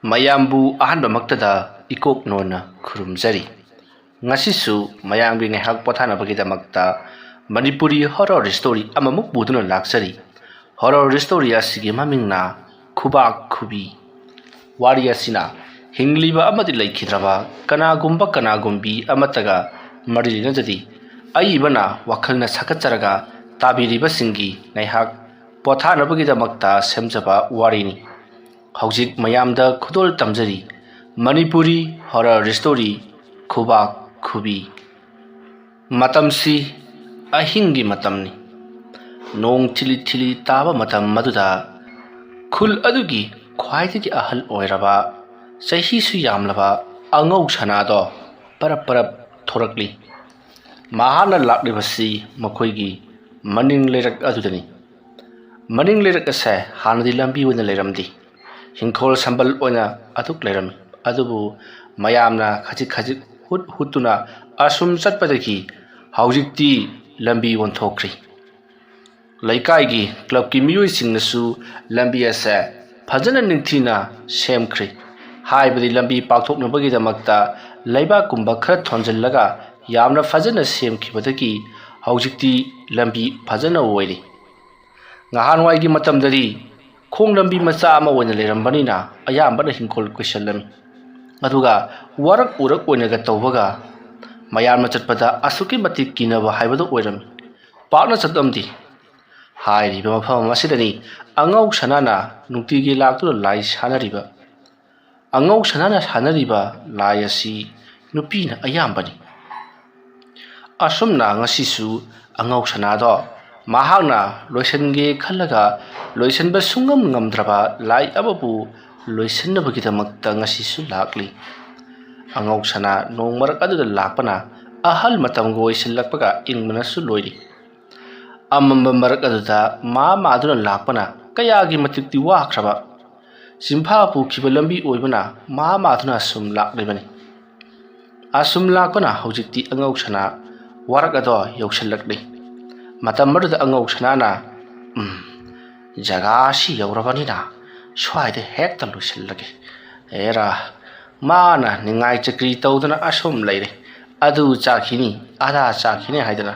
mayambu ahanba maktada ikok nona khurumjari ngasisu mayangbi ngehak pothana bagida makta manipuri horror story amamuk buduna laksari horror story asigi mamingna khubak khubi wari asina hingliba amadi laikhidraba kanagumbi amataga marilina jadi aibana wakhalna sakacharaga tabiriba singi naihak pothana bagida makta semjaba warini Haujik mayamda khudol tamjari Manipuri horror story khubak khubi matamsi ahingi matamni nong thili taba matam maduda khul adugi khwaidagi ahal oiraba sahi su yamlaba angau sanado parap thorakli mahana laklibasi makhoigi maning lerak adudani maning lerak ase hanadi lambi wona leramdi Hingkol sambal oina atuk lerami adubu mayamna khajik hutuna asum chatpadaki haujikti lambi wonthokri laikai gi club ki miyoi singnasu lambi asa phajana ningthina semkhri haibadi lambi pakthokna bagi damakta laiba kumba khara thonjallaga yamna phajana semkhibadaki haujikti lambi phajana oiri ngahanwai gi matamdari khong lambi macha ama oina lerambanina ayambana hingkol questionlami aduga warak urak oinaga tawbaga mayamna chatpada asuki matik kinaba haibadu oirami pakna chatamdi hairiba mafam asidani angau sanana nutigi laktuna lai sanariba angau sanana sanariba lai asi nupina ayambani asumna ngasisu angau sanado mahakna loisange khallaga loisanba sungam ngamdraba lai ababu loisannabagidamakta ngasisu lakli angau sana nongmarak aduda lakpana ahal matamgo isilakpaga ingmanasu loiri amamba marak aduda maduna lakpana kayagi matikti wakraba simpha pukhiba lambi oibana maduna asum laklibani asum lakpana haujikti angau sana warak ado yausalakli matam maduda angau sanana jaga si yaurabanina swaide hekta lusilage era mana ningai chakri tawdana asum leire adu chakhini ada chakhini haidana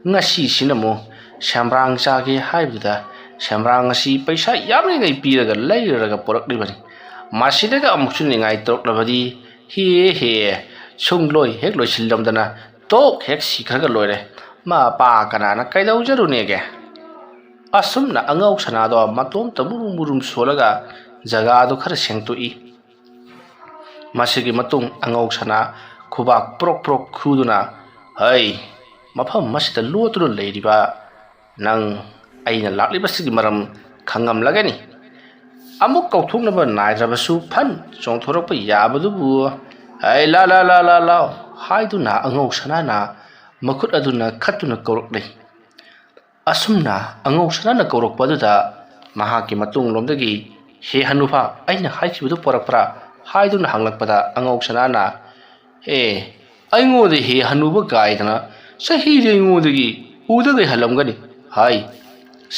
ngasi sinamo samrang chage haibda samrang si paisa yamni ngai piraga leiraga poraklibani masidaga amuksu ningai toklabadi he sungloi hek loisillamdana tok hek sikhraga loire ma pa kanana kaidau jarunege asumna angau sanado matom taburum solaga jaga do khar sengtoi masigi matung angau sana khubak prok khuduna hai mafam masita lotru leiriba nang aina lakliba sigi maram khangam lagani amuk kauthunaba naidrabasu phan chongthorapa yabadubu hai la haiduna angau sanana makut aduna khatuna korokle asumna angau sanana korokpaduda mahaki matung lomdagi he hanufa aina haichibudu porakpra haiduna hanglakpada angau sanana he aingode he hanuba gaidana sahi reingodagi udagai halamgani hai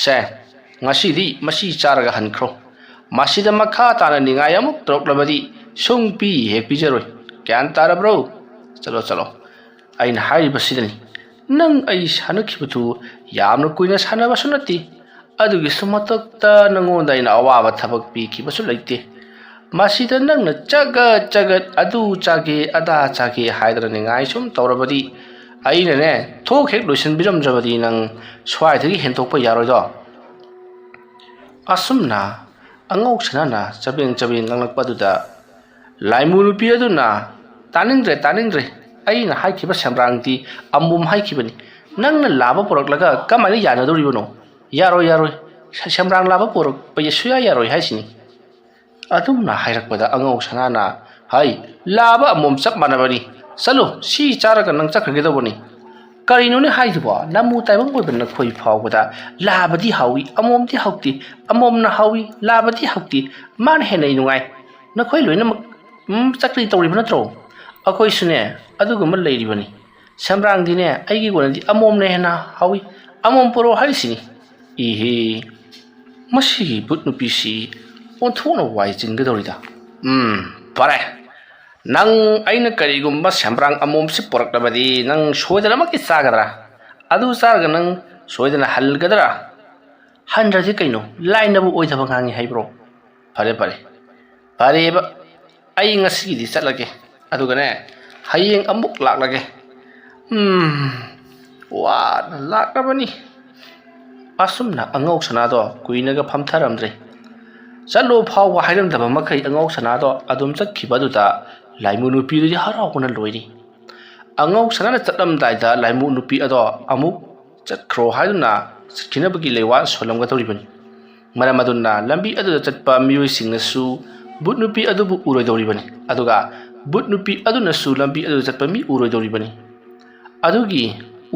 se ngasidi masi charaga hankro masida makha tana ningai amuk troklabadi sungpi he pijaroi kyan tarabro chalo aina hairiba sidani nang ai sanakhibutu yamna kuina sanaba sunati adugi sumatakta nangonda ina awaba thabak pi khibasu laite masida nangna chagat adu chage ada chage haidra ningai sum tawrabadi aina ne thok hek loisan biram jabadi nang swaithagi hentokpa yaroido asumna angau sanana chabeng nganglakpaduda laimu nupi aduna taningre aina haikhiba samrangti ambum haikibani nangna laba poraklaga kamani yanadoribono yaroi samrang laba porak payasuya yaroi haisini adumna hairakpada angau sanana hai laba amom chap manabani salo si charaga nang chakhagedobani karinone haiduba namu taibang boibna khoi phawbada labadi hawi amomti hauti amomna hawi labadi hauti man henai nungai nakhoi loina chakri tawribna tro akoi sune aduguma leiribani samrang dine aigi gonadi amom ne hena hawi amom poro haisini ihe masi but nupisi on thona wai jinggadorida ꯐꯔꯦ ꯅꯪ ꯑꯩꯅ ꯀꯔꯤꯒꯨꯝꯕ ꯁꯦꯝꯕ꯭ꯔꯥꯡ ꯑꯃꯣꯝꯁꯤ ꯄꯨꯔꯛꯂꯕꯗꯤ ꯅꯪ ꯁꯣꯏꯗꯅꯃꯛꯀꯤ ꯆꯥꯒꯗ꯭ꯔꯥ ꯑꯗꯨ ꯆꯥꯔꯒ ꯅꯪ ꯁꯣꯏꯗꯅ ꯍꯜꯒꯗ꯭ꯔꯥ ꯍꯟꯗ꯭ꯔꯗꯤ ꯀꯩꯅꯣ ꯂꯥꯏꯅꯕꯨ ꯑꯣꯏꯗꯕ ꯉꯥꯡꯉꯤ ꯍꯥꯏꯕ꯭ꯔꯣ ꯐꯔꯦ ꯐꯔꯦ ꯐꯔꯦꯕ ꯑꯩ ꯉꯁꯤꯒꯤꯗꯤ ꯆꯠꯂꯒꯦ ꯑꯗꯨꯒꯅꯦ ꯍꯌꯦꯡ ꯑꯃꯨꯛ ꯂꯥꯛꯂꯒꯦ ꯋꯥꯅ ꯂꯥꯛꯂꯕꯅꯤ ꯑꯁꯨꯝꯅ ꯑꯉꯧ ꯁꯅꯥꯗꯣ ꯀꯨꯏꯅꯒ ꯐꯝꯊꯔꯝꯗ꯭ꯔꯦ ꯆꯠꯂꯣ ꯐꯥꯎꯕ ꯍꯥꯏꯔꯝꯗꯕ ꯃꯈꯩ ꯑꯉꯧ ꯁꯅꯥꯗꯣ ꯑꯗꯨꯝ ꯆꯠꯈꯤꯕ ꯑꯗꯨꯗ ꯂꯥꯏꯃꯨ ꯅꯨꯄꯤꯗꯨꯗꯤ ꯍꯔꯥꯎꯕꯅ ꯂꯣꯏꯔꯤ ꯑꯉꯧ ꯁꯅꯥꯅ ꯆꯠꯂꯝꯗꯥꯏꯗ ꯂꯥꯏꯃꯨ ꯅꯨꯄꯤ ꯑꯗꯣ ꯑꯃꯨꯛ ꯆꯠꯈ꯭ꯔꯣ ꯍꯥꯏꯗꯨꯅ ꯆꯠꯈꯤꯅꯕꯒꯤ ꯂꯩꯋꯥ ꯁꯣꯜꯂꯝꯒꯗꯧꯔꯤꯕꯅꯤ ꯃꯔꯝ ꯑꯗꯨꯅ ꯂꯝꯕꯤ ꯑꯗꯨꯗ ꯆꯠꯄ ꯃꯤꯑꯣꯏꯁꯤꯡꯅꯁꯨ ꯕꯨꯠ ꯅꯨꯄꯤ ꯑꯗꯨꯕꯨ ꯎꯔꯣꯏꯗꯧꯔꯤꯕꯅꯤ ꯑꯗꯨꯒ ꯕꯨꯠ ꯅꯨꯄꯤ ꯑꯗꯨꯅꯁꯨ ꯂꯝꯕꯤ ꯑꯗꯨꯗ ꯆꯠꯄ ꯃꯤ ꯎꯔꯣꯏꯗꯧꯔꯤꯕꯅꯤ ꯑꯗꯨꯒꯤ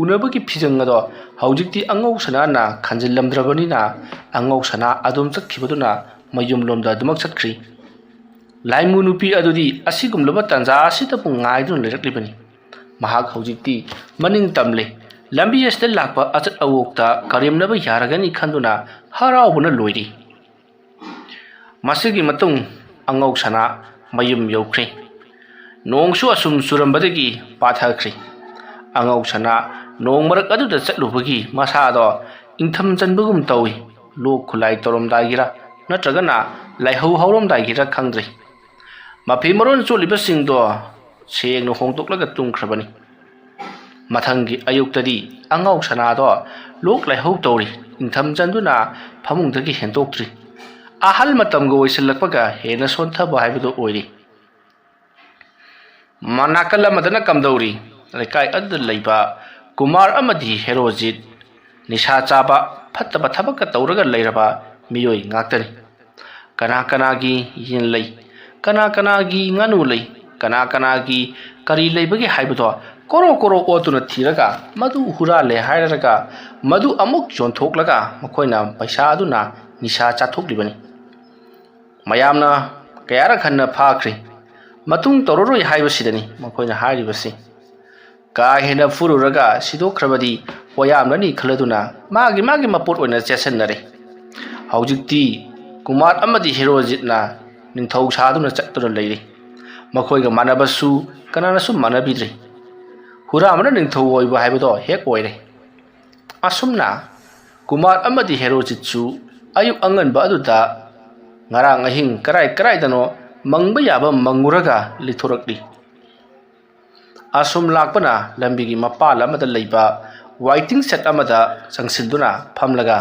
ꯎꯅꯕꯒꯤ ꯐꯤꯖꯡ ꯑꯗꯣ ꯍꯧꯖꯤꯛꯇꯤ ꯑꯉꯧ ꯁꯅꯥꯅ ꯈꯟꯖꯤꯜꯂꯝꯗ꯭ꯔꯕꯅꯤꯅ ꯑꯉꯧ ꯁꯅꯥ ꯑꯗꯨꯝ ꯆꯠꯈꯤꯕꯗꯨꯅ ꯃꯌꯨꯝꯂꯣꯝꯗ ꯑꯗꯨꯃꯛ ꯆꯠꯈ꯭ꯔꯤ ꯂꯥꯏꯃꯨ ꯅꯨꯄꯤ ꯑꯗꯨꯗꯤ ꯑꯁꯤꯒꯨꯝꯂꯕ ꯇꯥꯟꯖꯥ ꯑꯁꯤꯗꯕꯨ ꯉꯥꯏꯗꯨꯅ ꯂꯩꯔꯛꯂꯤꯕꯅꯤ ꯃꯍꯥꯛ ꯍꯧꯖꯤꯛꯇꯤ ꯃꯅꯤꯡ ꯇꯝꯂꯦ ꯂꯝꯕꯤ ꯑꯁꯤꯗ ꯂꯥꯛꯄ ꯑꯆꯠ ꯑꯋꯣꯛꯇ ꯀꯔꯦꯝꯅꯕ ꯌꯥꯔꯒꯅꯤ ꯈꯟꯗꯨꯅ ꯍꯔꯥꯎꯕꯅ ꯂꯣꯏꯔꯤ ꯃꯁꯤꯒꯤ ꯃꯇꯨꯡ ꯑꯉꯧ ꯁꯅꯥ ꯃꯌꯨꯝ ꯌꯧꯈ꯭ꯔꯦ ꯅꯣꯡꯁꯨ ꯑꯁꯨꯝ ꯆꯨꯔꯝꯕꯗꯒꯤ ꯄꯥꯊꯈ꯭ꯔꯦ ꯑꯉꯧ ꯁꯅꯥ ꯅꯣꯡ ꯃꯔꯛ ꯑꯗꯨꯗ ꯆꯠꯂꯨꯕꯒꯤ ꯃꯁꯥꯗꯣ ꯏꯪꯊꯝ ꯆꯟꯕꯒꯨꯝ ꯇꯧꯏ ꯂꯣꯛ ꯈꯨꯂꯥꯏ ꯇꯧꯔꯝꯗꯥꯏꯒꯤꯔ ꯅꯠꯇ꯭ꯔꯒꯅ ꯂꯥꯏꯍꯧ ꯍꯧꯔꯝꯗꯥꯏꯒꯤꯔ ꯈꯪꯗ꯭ꯔꯦ ꯃꯐꯤ ꯃꯔꯣꯟ ꯆꯣꯠꯂꯤꯕꯁꯤꯡꯗꯣ ꯁꯦꯡꯅ ꯍꯣꯡꯗꯣꯛꯂꯒ ꯇꯨꯝꯈ꯭ꯔꯕꯅꯤ ꯃꯊꯪꯒꯤ ꯑꯌꯨꯛꯇꯗꯤ ꯑꯉꯧ ꯁꯅꯥꯗꯣ ꯂꯣꯛ ꯂꯥꯏꯍꯧ ꯇꯧꯔꯤ ꯏꯪꯊꯝ ꯆꯟꯗꯨꯅ ꯐꯃꯨꯡꯗꯒꯤ ꯍꯦꯟꯗꯣꯛꯇ꯭ꯔꯤ ꯑꯍꯜ ꯃꯇꯝꯒ ꯑꯣꯏꯁꯤꯜꯂꯛꯄꯒ ꯍꯦꯟꯅ ꯁꯣꯟꯊꯕ ꯍꯥꯏꯕꯗꯨ ꯑꯣꯏꯔꯤ ꯅꯥꯀꯜ ꯑꯃꯗꯅ ꯀꯝꯗꯧꯔꯤ ꯂꯩꯀꯥꯏ ꯑꯗꯨꯗ ꯂꯩꯕ ꯀꯨꯃꯥꯔ ꯑꯃꯗꯤ ꯍꯦꯔꯣꯖꯤꯠ ꯅꯤꯁꯥ ꯆꯥꯕ ꯐꯠꯇꯕ ꯊꯕꯛꯀ ꯇꯧꯔꯒ ꯂꯩꯔꯕ ꯃꯤꯑꯣꯏ ꯉꯥꯛꯇꯅꯤ ꯀꯅꯥ ꯀꯅꯥꯒꯤ ꯌꯦꯟ ꯂꯩ ꯀꯅꯥ ꯀꯅꯥꯒꯤ ꯉꯥꯅꯨ ꯂꯩ ꯀꯅꯥ ꯀꯅꯥꯒꯤ ꯀꯔꯤ ꯂꯩꯕꯒꯦ ꯍꯥꯏꯕꯗꯣ ꯀꯣꯔꯣ ꯀꯣꯔꯣ ꯑꯣꯠꯇꯨꯅ ꯊꯤꯔꯒ ꯃꯗꯨ ꯍꯨꯔꯥꯜꯂꯦ ꯍꯥꯏꯔꯒ ꯃꯗꯨ ꯑꯃꯨꯛ ꯌꯣꯟꯊꯣꯛꯂꯒ ꯃꯈꯣꯏꯅ ꯄꯩꯁꯥ ꯑꯗꯨꯅ ꯅꯤꯁꯥ ꯆꯥꯊꯣꯛꯂꯤꯕꯅꯤ ꯃꯌꯥꯝꯅ ꯀꯌꯥꯔꯛ ꯍꯟꯅ ꯐꯥꯈ꯭ꯔꯤ ꯃꯇꯨꯡ ꯇꯧꯔꯔꯣꯏ ꯍꯥꯏꯕꯁꯤꯗꯅꯤ ꯃꯈꯣꯏꯅ ꯍꯥꯏꯔꯤꯕꯁꯤ ꯀꯥ ꯍꯦꯟꯅ ꯐꯨꯔꯨꯔꯒ ꯁꯤꯗꯣꯛꯈ꯭ꯔꯕꯗꯤ ꯋꯥꯌꯥꯝꯅꯅꯤ ꯈꯜꯂꯗꯨꯅ ꯃꯥꯒꯤ ꯃꯄꯣꯠ ꯑꯣꯏꯅ ꯆꯦꯠꯁꯤꯟꯅꯔꯦ ꯍꯧꯖꯤꯛꯇꯤ ꯀꯨꯃꯥꯔ ꯑꯃꯗꯤ ꯍꯦꯔꯣꯖꯤꯠꯅ ꯅꯤꯡꯊꯧ ꯁꯥꯗꯨꯅ ꯆꯠꯇꯨꯅ ꯂꯩꯔꯤ ꯃꯈꯣꯏꯒ ꯃꯥꯟꯅꯕꯁꯨ ꯀꯅꯥꯅꯁꯨ ꯃꯥꯟꯅꯕꯤꯗ꯭ꯔꯤ ꯍꯨꯔꯥꯟꯕꯅ ꯅꯤꯡꯊꯧ ꯑꯣꯏꯕ ꯍꯥꯏꯕꯗꯣ ꯍꯦꯛ ꯑꯣꯏꯔꯦ ꯑꯁꯨꯝꯅ ꯀꯨꯃꯥꯔ ꯑꯃꯗꯤ ꯍꯦꯔꯣꯖꯤꯠꯁꯨ ꯑꯌꯨꯛ ꯑꯉꯟꯕ ꯑꯗꯨꯗ ꯉꯔꯥꯡ ꯑꯍꯤꯡ ꯀꯔꯥꯏꯗꯅꯣ ꯃꯪꯕ ꯌꯥꯕ ꯃꯪꯉꯨꯔꯒ ꯂꯤꯊꯣꯔꯛꯂꯤ ꯑꯁꯨꯝ ꯂꯥꯛꯄꯅ ꯂꯝꯕꯤꯒꯤ ꯃꯄꯥꯜ ꯑꯃꯗ ꯂꯩꯕ ꯋꯥꯏꯇꯤꯡ ꯁꯦꯠ ꯑꯃꯗ ꯆꯪꯁꯤꯟꯗꯨꯅ ꯐꯝꯂꯒ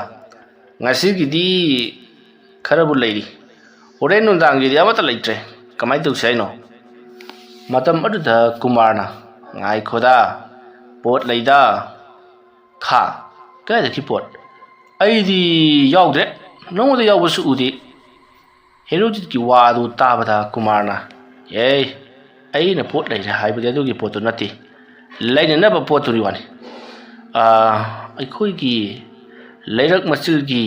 ꯉꯁꯤꯒꯤꯗꯤ ꯈꯔꯕꯨ ꯂꯩꯔꯤ ꯍꯣꯔꯦꯟ ꯅꯨꯡꯗꯥꯡꯒꯤꯗꯤ ꯑꯃꯠꯇ ꯂꯩꯇ꯭ꯔꯦ ꯀꯃꯥꯏꯅ ꯇꯧꯁꯤ ꯍꯥꯏꯅꯣ ꯃꯇꯝ ꯑꯗꯨꯗ ꯀꯨꯃꯥꯔꯅ ꯉꯥꯏꯈꯣꯗ ꯄꯣꯠ ꯂꯩꯗ ꯈꯥ ꯀꯗꯥꯏꯗꯒꯤ ꯄꯣꯠ ꯑꯩꯗꯤ ꯌꯥꯎꯗ꯭ꯔꯦ ꯅꯉꯣꯟꯗ ꯌꯥꯎꯕꯁꯨ ꯎꯗꯦ ꯍꯦꯔꯣꯖꯤꯠꯀꯤ ꯋꯥ ꯑꯗꯨ ꯇꯥꯕꯗ ꯀꯨꯃꯥꯔꯅ ꯑꯩꯅ ꯄꯣꯠ ꯂꯩꯔꯦ ꯍꯥꯏꯕꯗꯤ ꯑꯗꯨꯒꯤ ꯄꯣꯠꯇꯨ ꯅꯠꯇꯦ ꯂꯩꯅꯅꯕ ꯄꯣꯠꯇꯨꯒꯤ ꯋꯥꯅꯤ ꯑꯩꯈꯣꯏꯒꯤ ꯂꯩꯔꯛ ꯃꯆꯤꯜꯒꯤ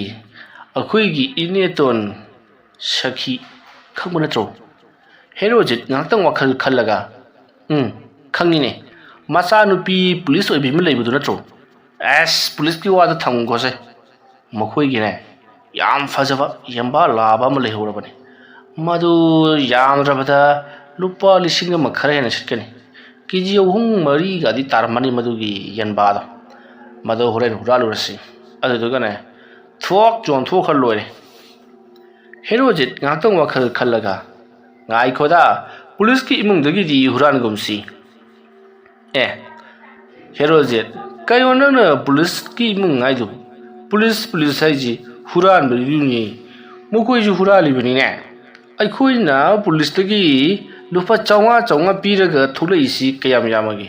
ꯑꯩꯈꯣꯏꯒꯤ ꯏꯅꯦꯇꯣꯟ ꯁꯈꯤ ꯈꯪꯕ ꯅꯠꯇ꯭ꯔꯣ ꯍꯦꯔꯣꯖꯤꯠ ꯉꯥꯏꯍꯥꯛꯇꯪ ꯋꯥꯈꯜ ꯈꯜꯂꯒ ꯈꯪꯉꯤꯅꯦ ꯃꯆꯥꯅꯨꯄꯤ ꯄꯨꯂꯤꯁ ꯑꯣꯏꯕꯤ ꯑꯃ ꯂꯩꯕꯗꯨ ꯅꯠꯇ꯭ꯔꯣ ꯄꯨꯂꯤꯁꯀꯤ ꯋꯥꯗ ꯊꯝꯈꯣꯁꯦ ꯃꯈꯣꯏꯒꯤꯅꯦ ꯌꯥꯝ ꯐꯖꯕ ꯌꯦꯝꯕꯥ ꯂꯥꯕ ꯑꯃ ꯂꯩꯍꯧꯔꯕꯅꯤ ꯃꯗꯨ ꯌꯥꯝꯗ꯭ꯔꯕꯗ ꯂꯨꯄꯥ 1,000 ꯈꯔ ꯍꯦꯟꯅ ꯁꯤꯠꯀꯅꯤ ꯀꯦꯖꯤ 3-4ꯒꯗꯤ ꯇꯥꯔꯝꯃꯅꯤ ꯃꯗꯨꯒꯤ ꯌꯦꯟꯕꯥꯗꯣ ꯃꯗꯨ ꯍꯣꯔꯦꯟ ꯍꯨꯔꯥꯜꯂꯨꯔꯁꯤ ꯑꯗꯨꯗꯨꯒꯅꯦ ꯊꯣꯛ ꯆꯣꯟꯊꯣꯛꯈ꯭ꯔ ꯂꯣꯏꯔꯦ ꯍꯦꯔꯣꯖꯤꯠ ꯉꯥꯏꯍꯥꯛꯇꯪ ꯋꯥꯈꯜ ꯈꯜꯂꯒ ꯉꯥꯏꯈꯣꯗ ꯄꯨꯂꯤꯁꯀꯤ ꯏꯃꯨꯡꯗꯒꯤꯗꯤ ꯍꯨꯔꯥꯟꯒꯨꯝꯁꯤ ꯍꯦꯔꯣꯖꯤꯠ ꯀꯩꯅꯣ ꯅꯪꯅ ꯄꯨꯂꯤꯁꯀꯤ ꯏꯃꯨꯡ ꯍꯥꯏꯗꯨꯕꯨ ꯄꯨꯂꯤꯁ ꯍꯥꯏꯁꯤ ꯍꯨꯔꯥꯟꯕꯗꯨꯅꯤ ꯃꯈꯣꯏꯁꯨ ꯍꯨꯔꯥꯜꯂꯤꯕꯅꯤꯅꯦ ꯑꯩꯈꯣꯏꯅ ꯄꯨꯂꯤꯁꯇꯒꯤ ꯂꯨꯄꯥ 500 ꯄꯤꯔꯒ ꯊꯣꯛꯂꯛꯏꯁꯤ ꯀꯌꯥꯝ ꯌꯥꯝꯃꯒꯦ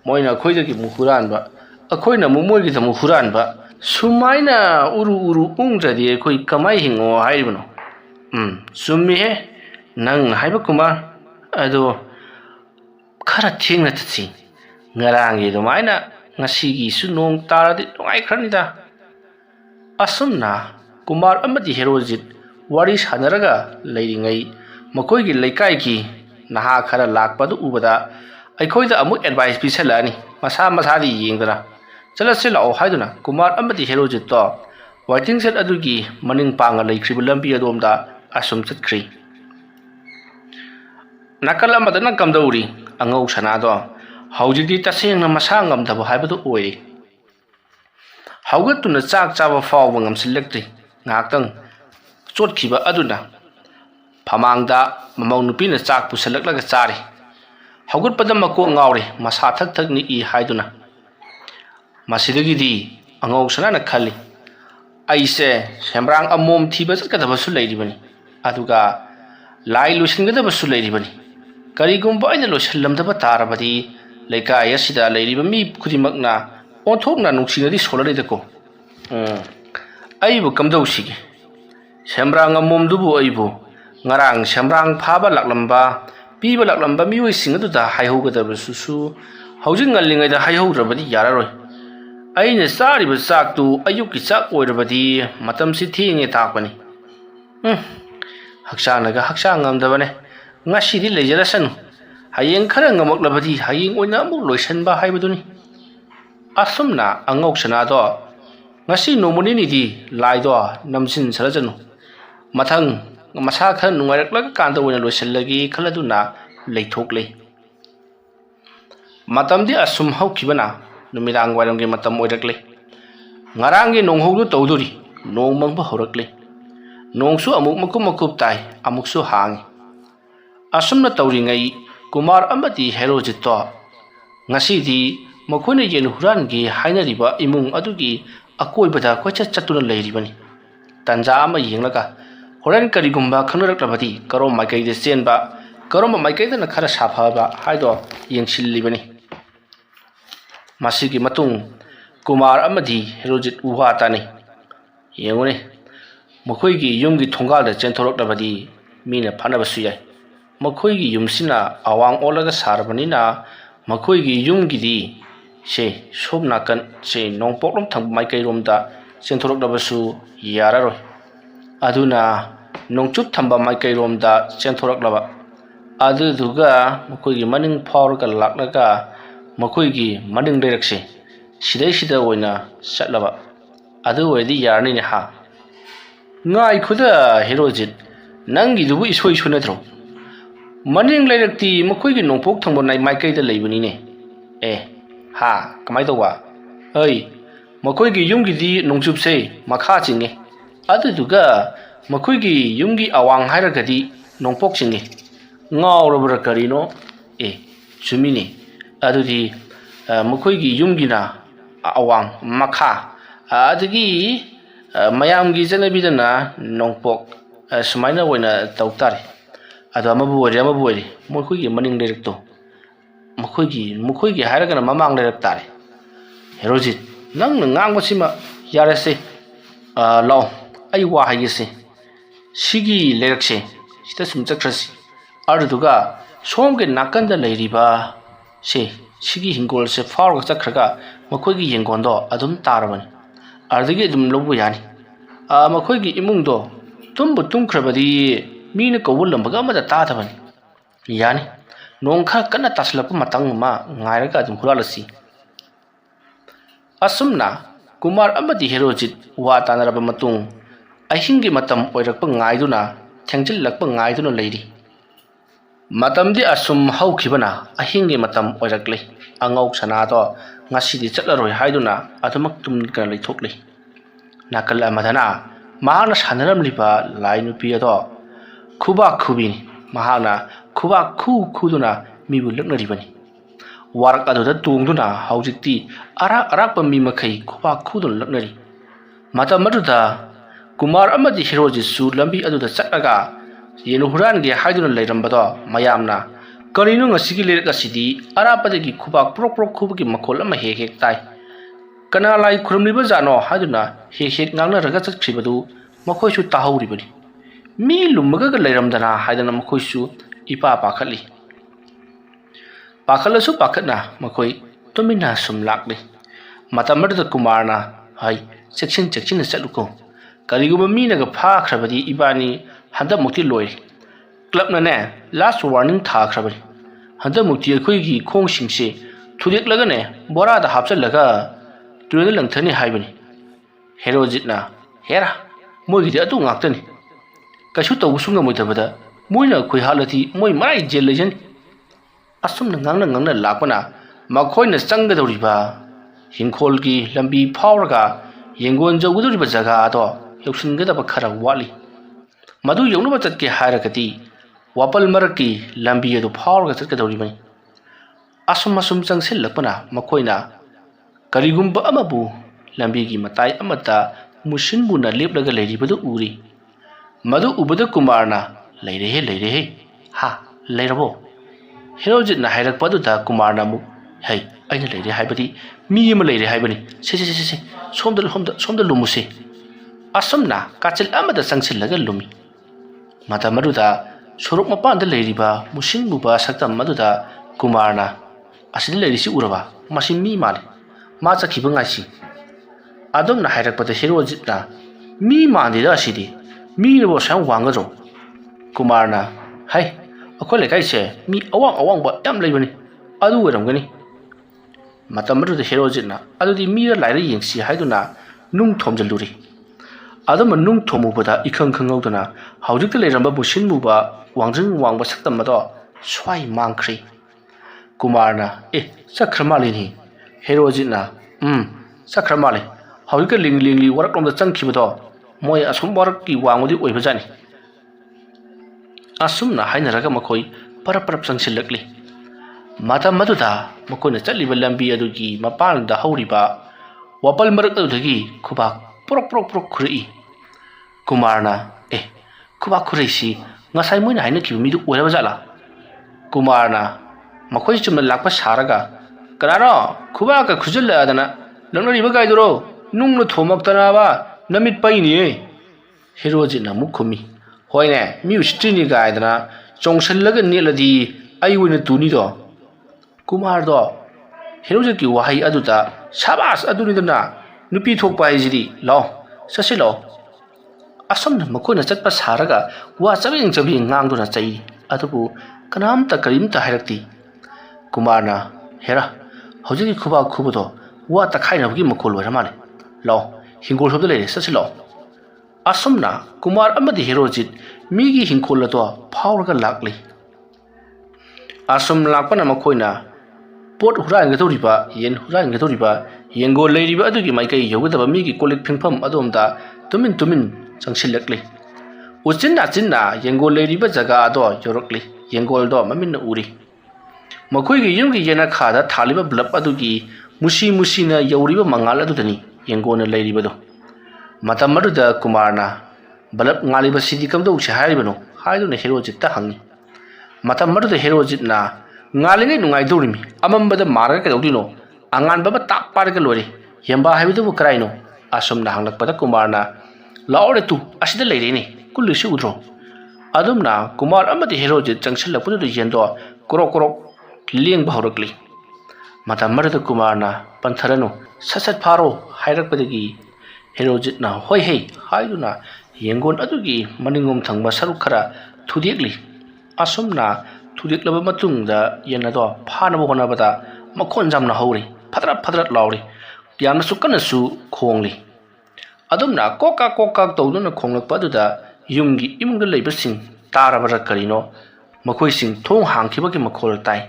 ꯃꯣꯏꯅ ꯑꯩꯈꯣꯏꯗꯒꯤ ꯑꯃꯨꯛ ꯍꯨꯔꯥꯟꯕ ꯑꯩꯈꯣꯏꯅ ꯑꯃꯨꯛ ꯃꯣꯏꯒꯤꯗ ꯑꯃꯨꯛ ꯍꯨꯔꯥꯟꯕ ꯁꯨꯃꯥꯏꯅ ꯎꯔꯨ ꯎꯪꯗ꯭ꯔꯗꯤ ꯑꯩꯈꯣꯏ ꯀꯃꯥꯏ ꯍꯤꯡꯉꯣ ꯍꯥꯏꯔꯤꯕꯅꯣ ꯆꯨꯝꯃꯤꯍꯦ ꯅꯪꯅ ꯍꯥꯏꯕ ꯀꯨꯃꯥꯔ ꯑꯗꯣ खरा थेंना चसी ngarang yi dumaina ngasi gi su nong taradi nungai khranida asumna kumar amadi herojit wari sanaraga leiringai makoi gi leikai ki naha khara lakpadu ubada aikhoida amuk advice pisalani masa masadi yengdana chalase lao haiduna kumar amadi herojit to waiting set adugi maning panga leikhribu lambi adomda asum chatkhri nakal amadana kamdauri angau sanado haujidi tasengna masa ngamdabo haibadu oiri haugatuna chak chaba fawba ngamsilektri ngaktang chotkhiba aduna phamangda mamau nupina chak pusalaklaga chari haugatpada mako ngawre masa thak thak ni I haiduna masidagidi angau sanana khali aise semrang amom thiba chakadabasu leiribani aduga lai lusingadaba su leiribani karigumba aina losallamdaba tarabadi leikai asida leiriba mi khudimakna onthokna nungsinadi solarida ko aibu kamdau sige semrang amomdubu aibu ngarang semrang phaba laklamba piba laklamba mioi singadu da haihogadabu su haujing ngallingai da haihograbadi yararoi aina sariba saktu ayukki sak oirabadi matamsi thinge takpani hakchanaga hakchang ngamdabane ngasidi lejarasanu hayeng khara ngamaklabadi hayeng oina amuk loisanba haibaduni asumna angauksana do ngasi nomoni ni di laido namsin sarajanu mathang masa khara nungairakla kanda oina loisanlagi khaladuna leithokle matamdi asum haukibana numidang waramge matam oirakle ngarangi nonghogdu tawduri nongmangba horakle nongsu amuk makup tai amuksu hangi asumna tawringai kumar amati herojit to ngasidi makhone yen huran gi hainariba imung adugi akoibada kocha chatuna leiribani tanja ama yenglaga horan karigumba khanaraklabadi karom maikai de senba karom maikai da khara saphaba haido yengshillibani masigi matung kumar amadi herojit uwa tani yengone makoigi yumgi thongal da chenthoroklabadi mina phanabasu yai makoigi yumsina awang olaga sarbanina makoigi yumgidi se sobnakan se nongpoklom thang maikai romda chenthoroklabasu yararoi aduna nongchup thamba maikai romda chenthoroklaba aduduga makoigi maning phawraga laklaga makoigi maning lerakse sidai sida oina chatlaba adu oidi yarni ne ha ngai khuda herojit nangi dubu isoi sunatro maning lerakti makoigi nongpok thangbo nai maikai da leibani ne ha kamai towa ai makoigi yumgi di nongchupse makha chinge aduduga makoigi yumgi awang hairagadi nongpok chinge ngawrabra karino chumini adudi makoigi yumgina awang makha adagi mayamgi janabidana nongpok sumaina oina tawtare adu amabu ori makoigi maning lerakto makoigi hairagana mamang lerak tare herojit nang ngangosima yarase law ai wa haigese sigi lerakse sita sumchakrasi aduga somge nakanda leiriba se sigi hingol se farga chakraga makoigi yengondo adum tarabani ardagi adum lobu yani makoigi imungdo tumbu tumkhrabadi mina kawulambaga amada tathabani yani nongkha kana taslapa matang ma ngairaga adum huralasi asumna kumar amadi herojit wa tanaraba matung ahingi matam oirakpa ngaiduna thengjillakpa ngaiduna leiri matamdi asum haukibana ahingi matam oirakle angau sanado ngasidi chatlaroi haiduna adumak tumka leithokle nakal amadana mahana sanaramliba lainupi ado khuba khubini mahana khuba khuduna mibu laknaribani warak aduda tungduna haujikti arakpa mi makai khuba khudun laknari matam aduda kumar amadi herojit su lambi aduda chatlaga yenu huran ge haiduna leirambado mayamna karino ngasigi lerka sidi arapadagi khubak prok khubagi makhol ama hek tai kana lai khurumliba jano haiduna hek ngangna raga chatkhibadu makhoisu tahauribani mi lummaga leiramdana haidana makhoisu ipa pakhali pakhalasu pakhatna makhoi tumina sumlakli matamada kumarna hai section chatluko kariguma minaga phakhrabadi ibani handa mukti loi club na ne last warning tha khrabani handa mukti khoi gi khong singse thudik laga ne bora da hapsal laga turena langthani haibani herojit na hera mogi da tu ngaktani kashu to usunga moitabada moina khoi halati moi mai jel lejen asum na ngang na lakpana makhoi na chang ga dori ba hingkhol gi lambi phawraga yengon jogudori ba jaga to yoksin ga da ba khara wali madu yongnu ba chatke harakati wapal maraki lambi adu phawraga chatka dori mai asum changsil lakpana makhoina karigumba amabu lambi gi matai amata mushin buna leplaga leiri badu uri madu ubada kumarna leire he ha leirabo herojit na hairak padu da kumarna mu hey aina leire haibadi mi ma leire haibani se somda lumuse asumna kachil amada changsil laga lumi mata maruda sorok mapan da leiriba mushin buba saktam maduda kumarna asidi leirisi uraba masin mi male ma chakhiba ngasi adom na hairak pada herojit na mi mandi da asidi mi ne bo sang wanga jo kumarna hai akhole kai se mi awang ba yam leibani adu weram gani matam ru de herojit na adu di mi ra lai ra yengsi haiduna nung thomjaluri adom nung thomu bada ikhang khangau duna haudik le ramba busin mu ba wangjing wangba saktam ma do swai mangkhri kumarna sakhrmali ni herojit na sakhrmali haudik ling warak lom da changkhiba do moi asum warak ki wangodi oiba jani asumna hainaraga makhoi parap changsilakli mata maduda makoina chaliba lambi adugi mapal da hauriba wapal marak adudagi khuba prok khuri kumarna khuba khurisi ngasai moina haina ki mi du oiraba jala kumarna makhoi chumna lakpa saraga karano khuba ka khujul adana nangri ba gaiduro nungno thomaktana ba namit paini herojit na mukhumi hoine mi ustrini gaidana chongsallaga neladi ai wina tuni do kumar do herojit ki wahai aduta sabas aduni dana nupi thokpa haisidi law sasilo asam na makoina chatpa saraga wa chabing ngangduna chai adubu kanam ta karim ta hairakti kumarna hera hojiki khuba khubudo wa ta khaina gi makol wara male law hingol sobda le sasilo asumna kumar amadi herojit migi hingkhol to phawraga lakli asum lakpana makoina pot hurang ga toriba yen hurang ga toriba yengo leiriba adugi maikai yogadaba migi kolik phingpham adomda tumin changsilakli uchinna yengo leiriba jaga ado yorokli yengol do mamin uri makoi gi yumgi yena khada thaliba blap adugi musi na yoriba mangal adudani yengona leiriba do matam maduda kumarna balap ngaliba sidi kamdo uchi haibano haiduna herojit ta hangi matam maduda herojit na ngalinge nungai dorimi amambada marga ka dodino angan baba tap parga lori yamba haibidu bu kraino asum na hanglakpada kumarna laore tu asida leirene kullisu udro adumna kumar amadi herojit changsilapudu yendo korok leng bahorokli matam maduda kumarna pantharano sasat pharo hairakpadagi herojit na hoi hei haiduna yengon adugi maningom thangba saruk khara thudekli asumna thudeklaba matungda yenado phanaba honabada makhon jamna hori phadrat lauri yamna sukana su khongli adumna koka tawduna khonglakpa aduda yumgi imungda leibasing tarabara karino makhoi sing thong hangkhibagi makhol tai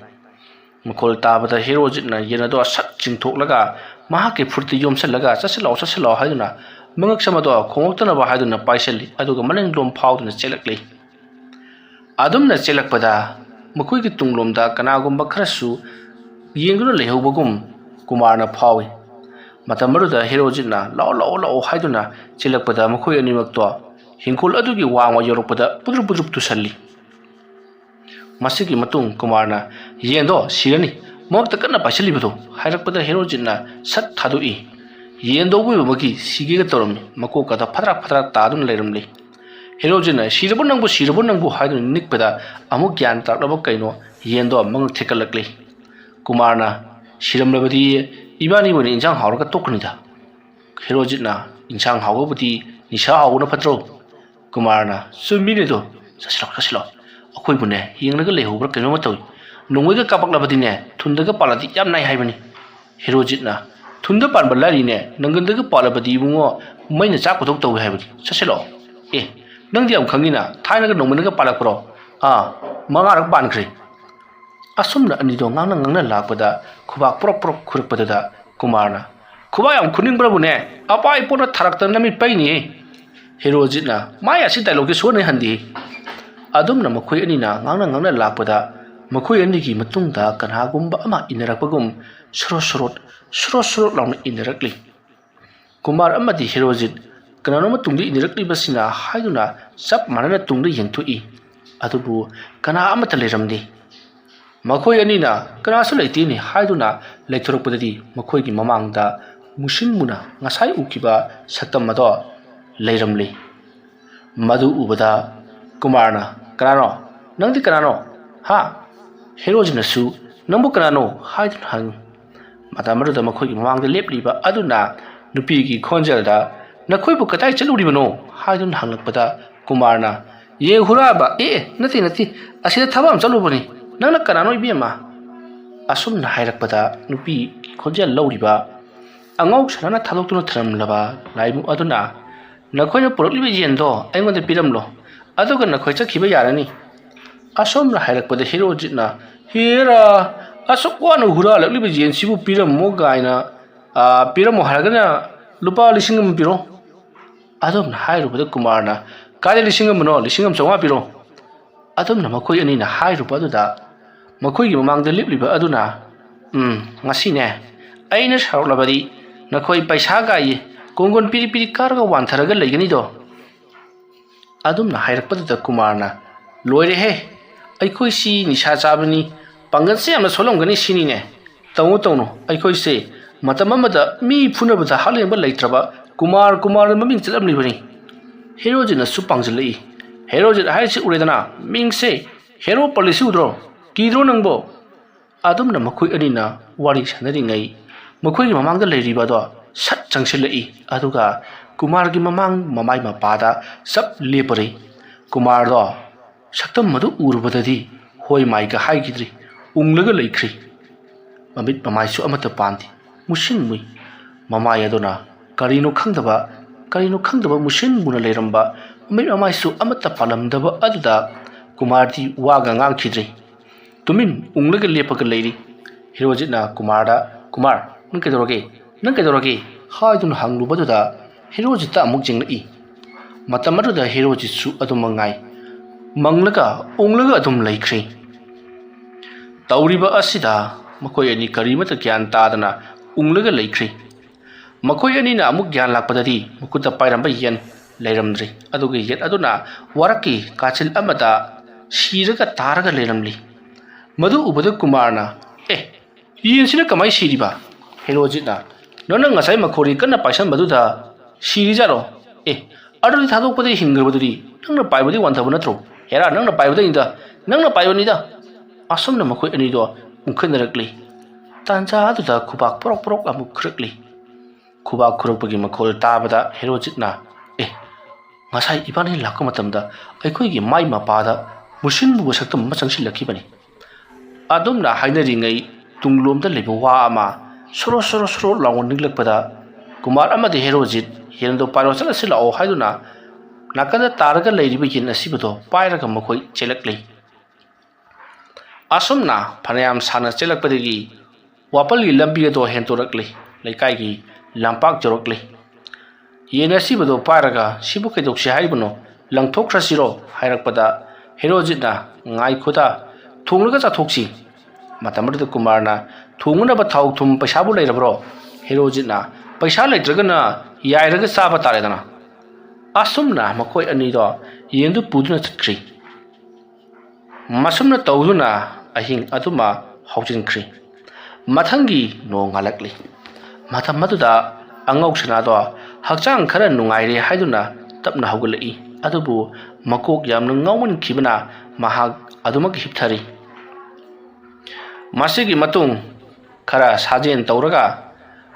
makhol tabada herojit na yenado sat chingthoklaga mahake furti yomsalaga chasilo haiduna mangak samado khongoktana ba haiduna paisali aduga maneng lom phawduna chelakli adumna chelakpada makoi ki tunglomda kanagumba kharasu yengduna lehobagum kumarna phawi matamaruda herojit na lao haiduna chelakpada makoi animakto hingkol adugi wangwa yorokpada pudrup tusalli masigi matung kumarna yendo sirani mokta kana paisalibido hairakpada herojit na sat thadui yendo bui sige ga torom mako kada phadrak tadun leiramli herojit na sirabun nangbu haidun nikpada amuk gyan taklaba kaino yendo mang thekalakli kumarna siramlabadi ibani boni injang hawraga toknida herojit na injang hawbudi nisha hawna phatro kumarna sumini do sasilo akoi bune yengnaga lehobra kaino matawi nungwega kapaklabadi ne thundaga palati yam nai haibani herojit na thunda panba lari ne nangandaga palabadi bungo maina chak putok tawi haibani sasilo nangdi am khangina thainaga nongmanaga palakpro Mangarak bankri. Asumna anido ngangna lakpada kubak prok kurukpada Kumarna. Kubayam kuning brabune, apa ipona taraktan nami paini. Hero jitna, maya si dialogue sone handi. Adum na makoi anina ngangna lakpada makoi anigi matungda kanhagumba ama inarakpagum surot launa inarakli. Kumar amadi hero jit kanano matungdi inarakli basina haiduna sap manana tungdi yengtui. Adubu kana amata leramdi. Makoi anina kana su leitini haiduna leitoropudadi makoi gi mamangda mushin muna ngasai ukiba saktam mado leiramli. Madu ubada Kumarna kanano nangdi kanano ha hero jinasu nambu kanano haidun hang matamada makoi gi mamangda lepliba aduna nupi gi khonjalda nakoi bu katai chaluribano haidun hanglakpada Kumarna ye huraba nati asida thabam chalubani nangna kanano ibema asumna hairakpada nupi khonjal lawriba angau sanana thadoktuna thramlaba laimu aduna nakhoi porokliba yendo aingonde piramlo aduga nakhoi chakhiba yarani asomna hairakpada hero jitna hera asokwana hura lakliba yen sibu piramo gaina piramo haragana lupa lisingam piro adum hairubada Kumarna Kali lisingam no lisingam chonga piro adum na makoi ani na hairuba aduda makoi gi mamangda lipliba aduna ngasi ne aina sarolabadi nakoi paisa gai kongon piri karga wantharaga leigani do adum na hairakpada Kumarna loire he aikoi si nisha chabani pangan se amna solomgani sini ne tawno aikoi se matamamada mi phunabada halengba leitraba Kumar maming chalamni bani Hero jina supangzali. Hero jina haisi uredana mingse hero polisi udro kidro nangbo. Adum na makoi anina wari sanari ngai. Makoi mamangda leiriba do sat changsilai aduga Kumar gi mamai mapada sab lepari. Kumar do saktam madu urbadadi hoi mai ga hai gidri unglaga leikri. Mamit mamai su amata pandi mushin mui mamai aduna karino khangdaba mushin muna leiramba mamit mamai su amata palamdaba aduda Kumar di waga ngang khidri tumin unglaga lepaga leiri hero jitna Kumar nang kedoroge haidun hanglubadada hero jita amuk jinglai matamadu hero jitsu adumangai manglaga unglaga adum laikri tauriba asida makoi ani karimata gyan tadana unglaga laikri makoi ani na amuk gyan lakpadadi mukuta pairamba yen leiramdri aduga yet aduna waraki kachil amata shiraga taraga leiramli madu ubada Kumarna yen sina kamai shiriba hero jitna nona ngasai makori kana paisan maduda shiri jaro aduri thadokpadi hingrabaduri nangna paibadi wanthabu natro hera nangna paibada inda nangna paibanida asomna makoi ani do ungkhandarakli tanja aduda khubak porok amuk khrakli khubak khurokpagi makhol tabada hero jitna ngasai ibani lakka matamda aikoi gi mai mapada mushin bu saktam masangsi lakhibani adumna hainari ngai tunglomda leba wa ama soro lawan niglakpada Kumar amadi hero jit yendo paro sala sila o haiduna nakada taraga leiriba yin asibado pairaga makoi chelakli asumna phanayam sana chelakpadagi wapalgi lambi do hentorakli laikai gi lampak jorokli yen asibado pairaga sibu kedokse haibano langthokrasiro hairakpada hero jitna ngai khoda thunglaga chathoksi matamada Kumarna thungunaba thau thum paisabu leirabro hero jitna paisa leitragana yairaga saba taredana asumna makoi ani do yendu puduna chakri masumna tawduna ahing aduma haujinkri mathangi no ngalakli mathamaduda angauksana do hakchang khara nungaire haiduna tapna haugalai adubu makok yamna ngawman khibana mahak adumak hipthari masigi matung khara sajen tawraga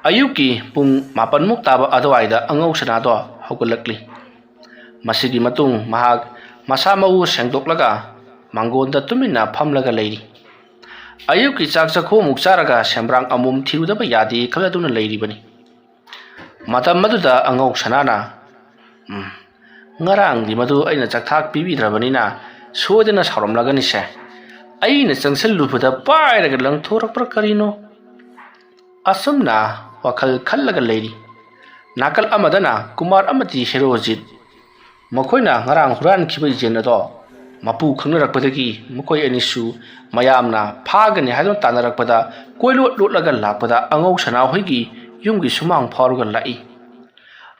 ayuki pung mapan muk taba adwaida angauksana do haugalakli masigi matung mahak masa mau sengdoklaga mangonda tumina phamlaga leiri ayuki chak chakho muk charaga sembrang amum thirudaba yadi khaladuna leiri bani matam maduda angauksana na ngarang di madu aina chakthak pibidrabanina सोदना सावरमलागनी से अईना चंगसलुबदा पायरगा लंगथोरकप्रा करिनो असमना वखल खल्लगा लेरी नाकल अमदना Kumar अमति हेरोजित मखोइना ngarang huran khibai jenado mapu khangnarakpadagi mukoi anisu mayamna phagani haidon tanarakpada koilot lotlaga lakpada angau sana hoigi yumgi sumang pharuga lai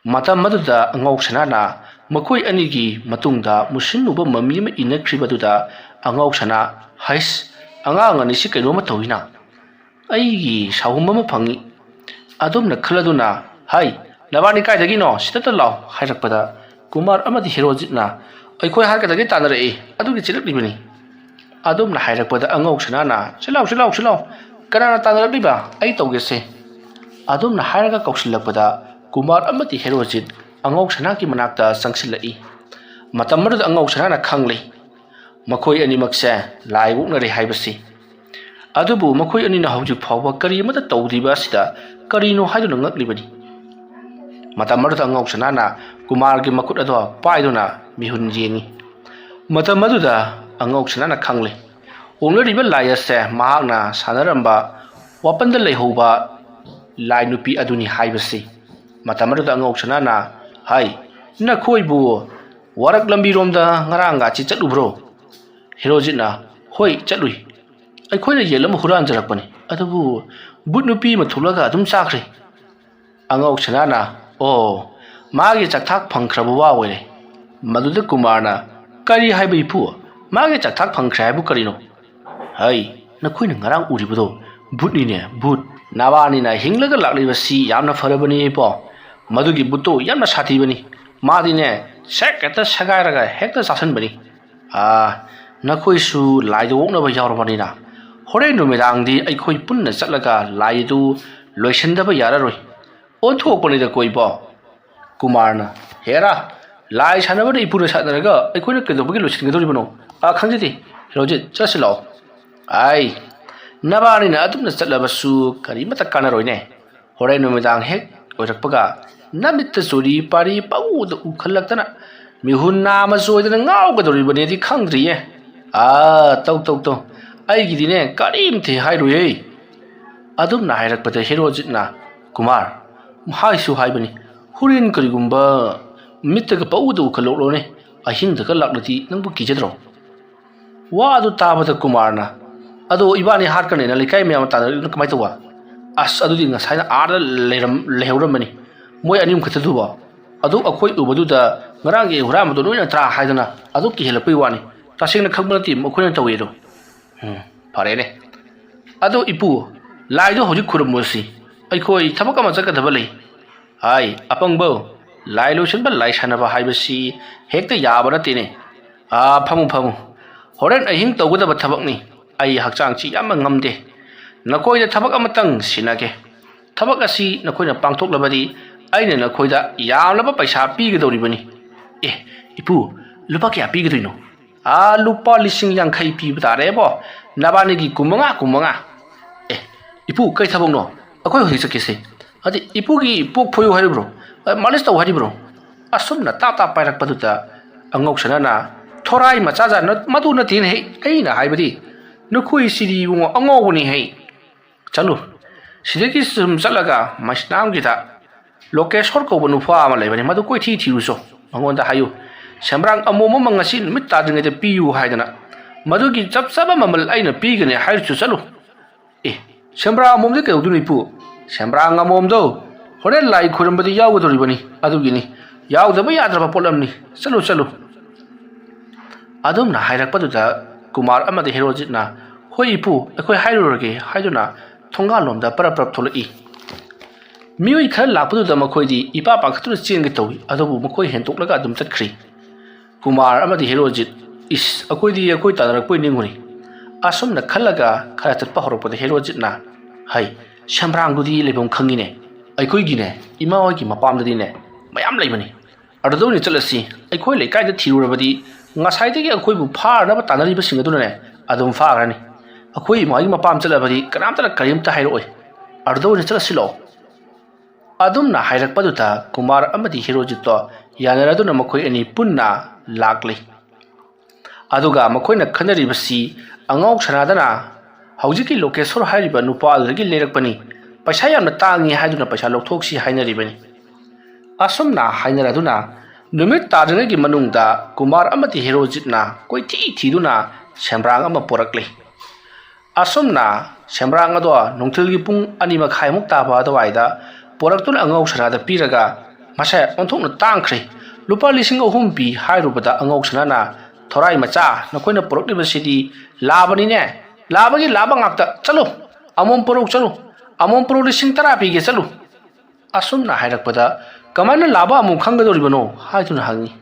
matam maduda angau sana na makoi anigi matungda musinnuba mami ma inakhribaduda angau sana hais angang ani si kaino ma toina aigi sahum ma phangi adumna khaladuna hai nabani kaidagi no sitata law hairakpada Kumar अमदी हेरोजितना अखोय हारकदगे तानरए अदुगी चिलकलिबनी अदुमना हायरकपदा अंगौ सनाना चिलाव चिलाव चिलाव कनाना तानरलिबा अई तौगेसे अदुमना हायरगा कौसिलकपदा कुमार अमदी हेरोजित अंगौ सनाकी मनाक्ता संगसिलई मतमरद अंगौ सनाना खंगले मखोय अनिमक्से लाइबुकनरे हायबसी अदुबु मखोय अनिना हौजिक फावबा करी अमदा तौदिबा सिदा करीनो हायदुना ngakliबनी मतमरद अंगौ सनाना कुमार की मकुट अदो पाइदुना मिहुन jenny मतमदुदा अंगौ सनाना खंगले ओंगरिबा license महागना सानरंबा वापंद लेहौबा लाइ नुपी अदुनी हाइबसी मतमदुदा अंगौ सनाना हाय नखोइबु वरक लंबी रोमदा ngaraanga chi chatubro हेरोजिना होय चलुई अखोइना येलम हुरान जरकपनी अदुबु बुट नुपी मथुलगा अदुम चाखरे अंगौ सनाना ओ मागे चकथाक फंख्रब वावरे मदुद कुमारना करी हाइब इपु मागे चकथाक फंख्रे हाइबु करिनो हाय नखोइना ngarang उरिबदो बुटनिने बुट नाबानिना हिंगलगा लाक्लिबसी यामना फरबनी पो मदुगी बुटो यामना साथीबनी मादिने सेकता सगायरगा हेक्ता सासनबनी आ नखोइसु लाइदो ओकनबा यावरबनिना होरे नुमेदांगदी अखोइ पुन्ना चटलगा लाइदु लोइसनदबा याररोय ओनथोकपनिदा कोइबो कुमारना हेरा लाइ सानबद इपुना सानरगा अखोइना केदोबगी लोइसनगदोरिबनो आ खंजदि हेरोजित चसिलाओ आई नबानिना अदुमना चटलबसु करिमता कानरोइने होरे नुमेदांग हेक ओइरकपगा नमित्त चोरी पारी पाउद उखलक्तना मिहुन नाम जोइदना ngaugदोरिबनेदि खंद्रिये आ तौ तौ तौ आइगिदिने करिमथे हाइरोये अदुमना हाइरकपदा हेरोजितना कुमार हाइसु हाइबनी हुरिन करिगुम्बा मित्तगा पाउद उखलोलोने अहिंदगा लाक्लति नंबु किजद्रो वा अदु ताबदा कुमारना अदो इबानी हारकनेना लेकाय म्याम तानर कमाय तवा अस अदुदि ngसाइना आर लेहौरमनी मोय अनिम खतदुबा अदु अखोय उबदुदा ngaraंगे हुरामदो नोइना त्रा हाइदना अदु किहेलपै वानी तासेंगना खंबनति मखोयना तवेदो फरेने अदो इपु लाइदो हजि खुरमोसी अखोय थबक अमा जगदबा लै हाय अपंगबो लाइ लोइसनबा लाइ सानबा हाइबसी हेक्ता याबा नतेने आ फमु फमु होरेन अहिंग तौगदबा थबकनी आई हक्चांगची यामा ngamde नखोयदा थबक अमतंग सिनागे थबक असी नखोयना पांगथोकलबदी आइने नखोयदा यामलबा पैसा पीगदौरिबनी ए इपु लुपा क्या पीगदोइनो आ लुपा लिसिंग यांखै पीब तारेबो नबानिगी कुमंगा कुमंगा ए इपु कै थबकनो अखोय होइ सकेसे अदि इपुगी पोक फोयो हारिब्रो मालिस तौ हारिब्रो असुमना ताता पाइरकपदुता अंगौसनाना थोराइ मचाजा मदु नतिन हे कैना हाइबदी नखोइ सिरि बुंगो अंगौबनी हे चलु सिदगी सुम चलगा मसनामगिदा लोकेश्वर कौबा नुफा अमा लेबनी मदु कोइ थिरुसो मंगोंदा हायु सेमरांग अमोमो मंगसी निमित ताद्रिङैदा पियु हाइदना मदुगी चपचाबा ममल आइना पिगने हाइरचु चलु ए सेमरा अमोमदे केउदुनि पु सेमरांग अमोमदो होरेन लाइ खुरमबदी यावगदोरिबनी अदुगिनी यावदबा याद्रबा पोलमनी चलु चलु अदुमना हाइरकपदुदा कुमार अमदे हेरोजितना होइ इपु अखोय हाइरोरगे हाइदुना थोंगालोमदा परप्रप थोलई मियोइ खर लापदुदा मखोइदी इपा पाखतुना चेंगे तौई अदुबु मखोइ हेंतोकलगा अदुम चटख्री कुमार अमदे हेरोजित इस अखोइदी अखोइ तानरकपोइ निंगुनी असुमना खलगा खरा चटपा हरकपदा हेरोजितना हाय सेमरांगदुदी लेबम खंगिने अखोइगिने इमा होइगी मपामददिने मयाम लेबनी अदुदौनि चलसी अखोइ लेकाइदा थिरुरबदी ngसाइदगी अखोइबु फारनबा तानरिबा सिंगदुनाने अदुम फागरानी अखोइ इमागी मपाम चलबदी कनामतरा करिमता हाइरोय अदुदौनि चलसिलो अदुमना हाइरकपदुता कुमार अमदी हेरोजितो यानरदुना मखोइ अनि पुन्ना लाक्ले ꯑꯗꯨꯒ ꯃꯈꯣꯏꯅ ꯈꯟꯅꯔꯤꯕꯁꯤ ꯑꯉꯥꯎ ꯁꯅꯥꯗꯅ ꯍꯧꯖꯤꯛꯀꯤ ꯂꯣꯀꯦꯁꯣꯔ ꯍꯥꯏꯔꯤꯕ ꯅꯨꯄꯥ ꯑꯗꯨꯗꯒꯤ ꯂꯩꯔꯛꯄꯅꯤ, ꯄꯩꯁꯥ ꯌꯥꯝꯅ ꯇꯥꯡꯉꯤ ꯍꯥꯏꯗꯨꯅ ꯄꯩꯁꯥ ꯂꯧꯊꯣꯛꯁꯤ ꯍꯥꯏꯅꯔꯤꯕꯅꯤ꯫ ꯑꯁꯨꯝꯅ ꯍꯥꯏꯅꯔꯗꯨꯅ ꯅꯨꯃꯤꯠ ꯇꯥꯗ꯭ꯔꯤꯉꯩꯒꯤ ꯃꯅꯨꯡꯗ ꯀꯨꯃꯥꯔ ꯑꯃꯗꯤ ꯍꯦꯔꯣꯖꯤꯠꯅ ꯀꯣꯏꯊꯤ ꯊꯤꯗꯨꯅ ꯁꯦꯝꯕ꯭ꯔꯥꯡ ꯑꯃ ꯄꯣꯔꯛꯂꯤ꯫ ꯑꯁꯨꯝꯅ ꯁꯦꯝꯕ꯭ꯔꯥꯡ ꯑꯗꯣ ꯅꯨꯡꯊꯤꯜꯒꯤ ꯄꯨꯡ 2:30 ꯇꯥꯕ ꯑꯗꯨꯋꯥꯏꯗ ꯄꯣꯔꯛꯇꯨꯅ ꯑꯉꯧ ꯁꯅꯥꯗ ꯄꯤꯔꯒ ꯃꯁꯦ ꯑꯣꯟꯊꯣꯛꯅ ꯇꯥꯡꯈ꯭ꯔꯦ, ꯂꯨꯄꯥ 3,000 ꯄꯤ ꯍꯥꯏꯔꯨꯕꯗ ꯑꯉꯧ ꯁꯅꯥꯅ ꯊꯣꯔꯥꯏ ꯃꯆꯥ ꯅꯈꯣꯏꯅ ꯄꯣꯔꯛꯂꯤꯕꯁꯤꯗꯤ ꯂꯥꯕꯅꯤꯅꯦ, ꯂꯥꯕꯒꯤ ꯂꯥꯕ ꯉꯥꯛꯇ, ꯆꯠꯂꯨ ꯑꯃꯣꯝ ꯄꯣꯔꯛꯎ ꯆꯠꯂꯨ, ꯑꯃꯣꯝ ꯄꯣꯔꯛꯎ 10,000 ꯄꯤꯒꯦ ꯆꯠꯂꯨ꯫ ꯑꯁꯨꯝꯅ ꯍꯥꯏꯔꯛꯄꯗ ꯀꯃꯥꯏꯅ ꯂꯥꯕ ꯑꯃꯣꯝ ꯈꯪꯒꯗꯧꯔꯤꯕꯅꯣ ꯍꯥꯏꯗꯨꯅ ꯍꯪꯉꯤ꯫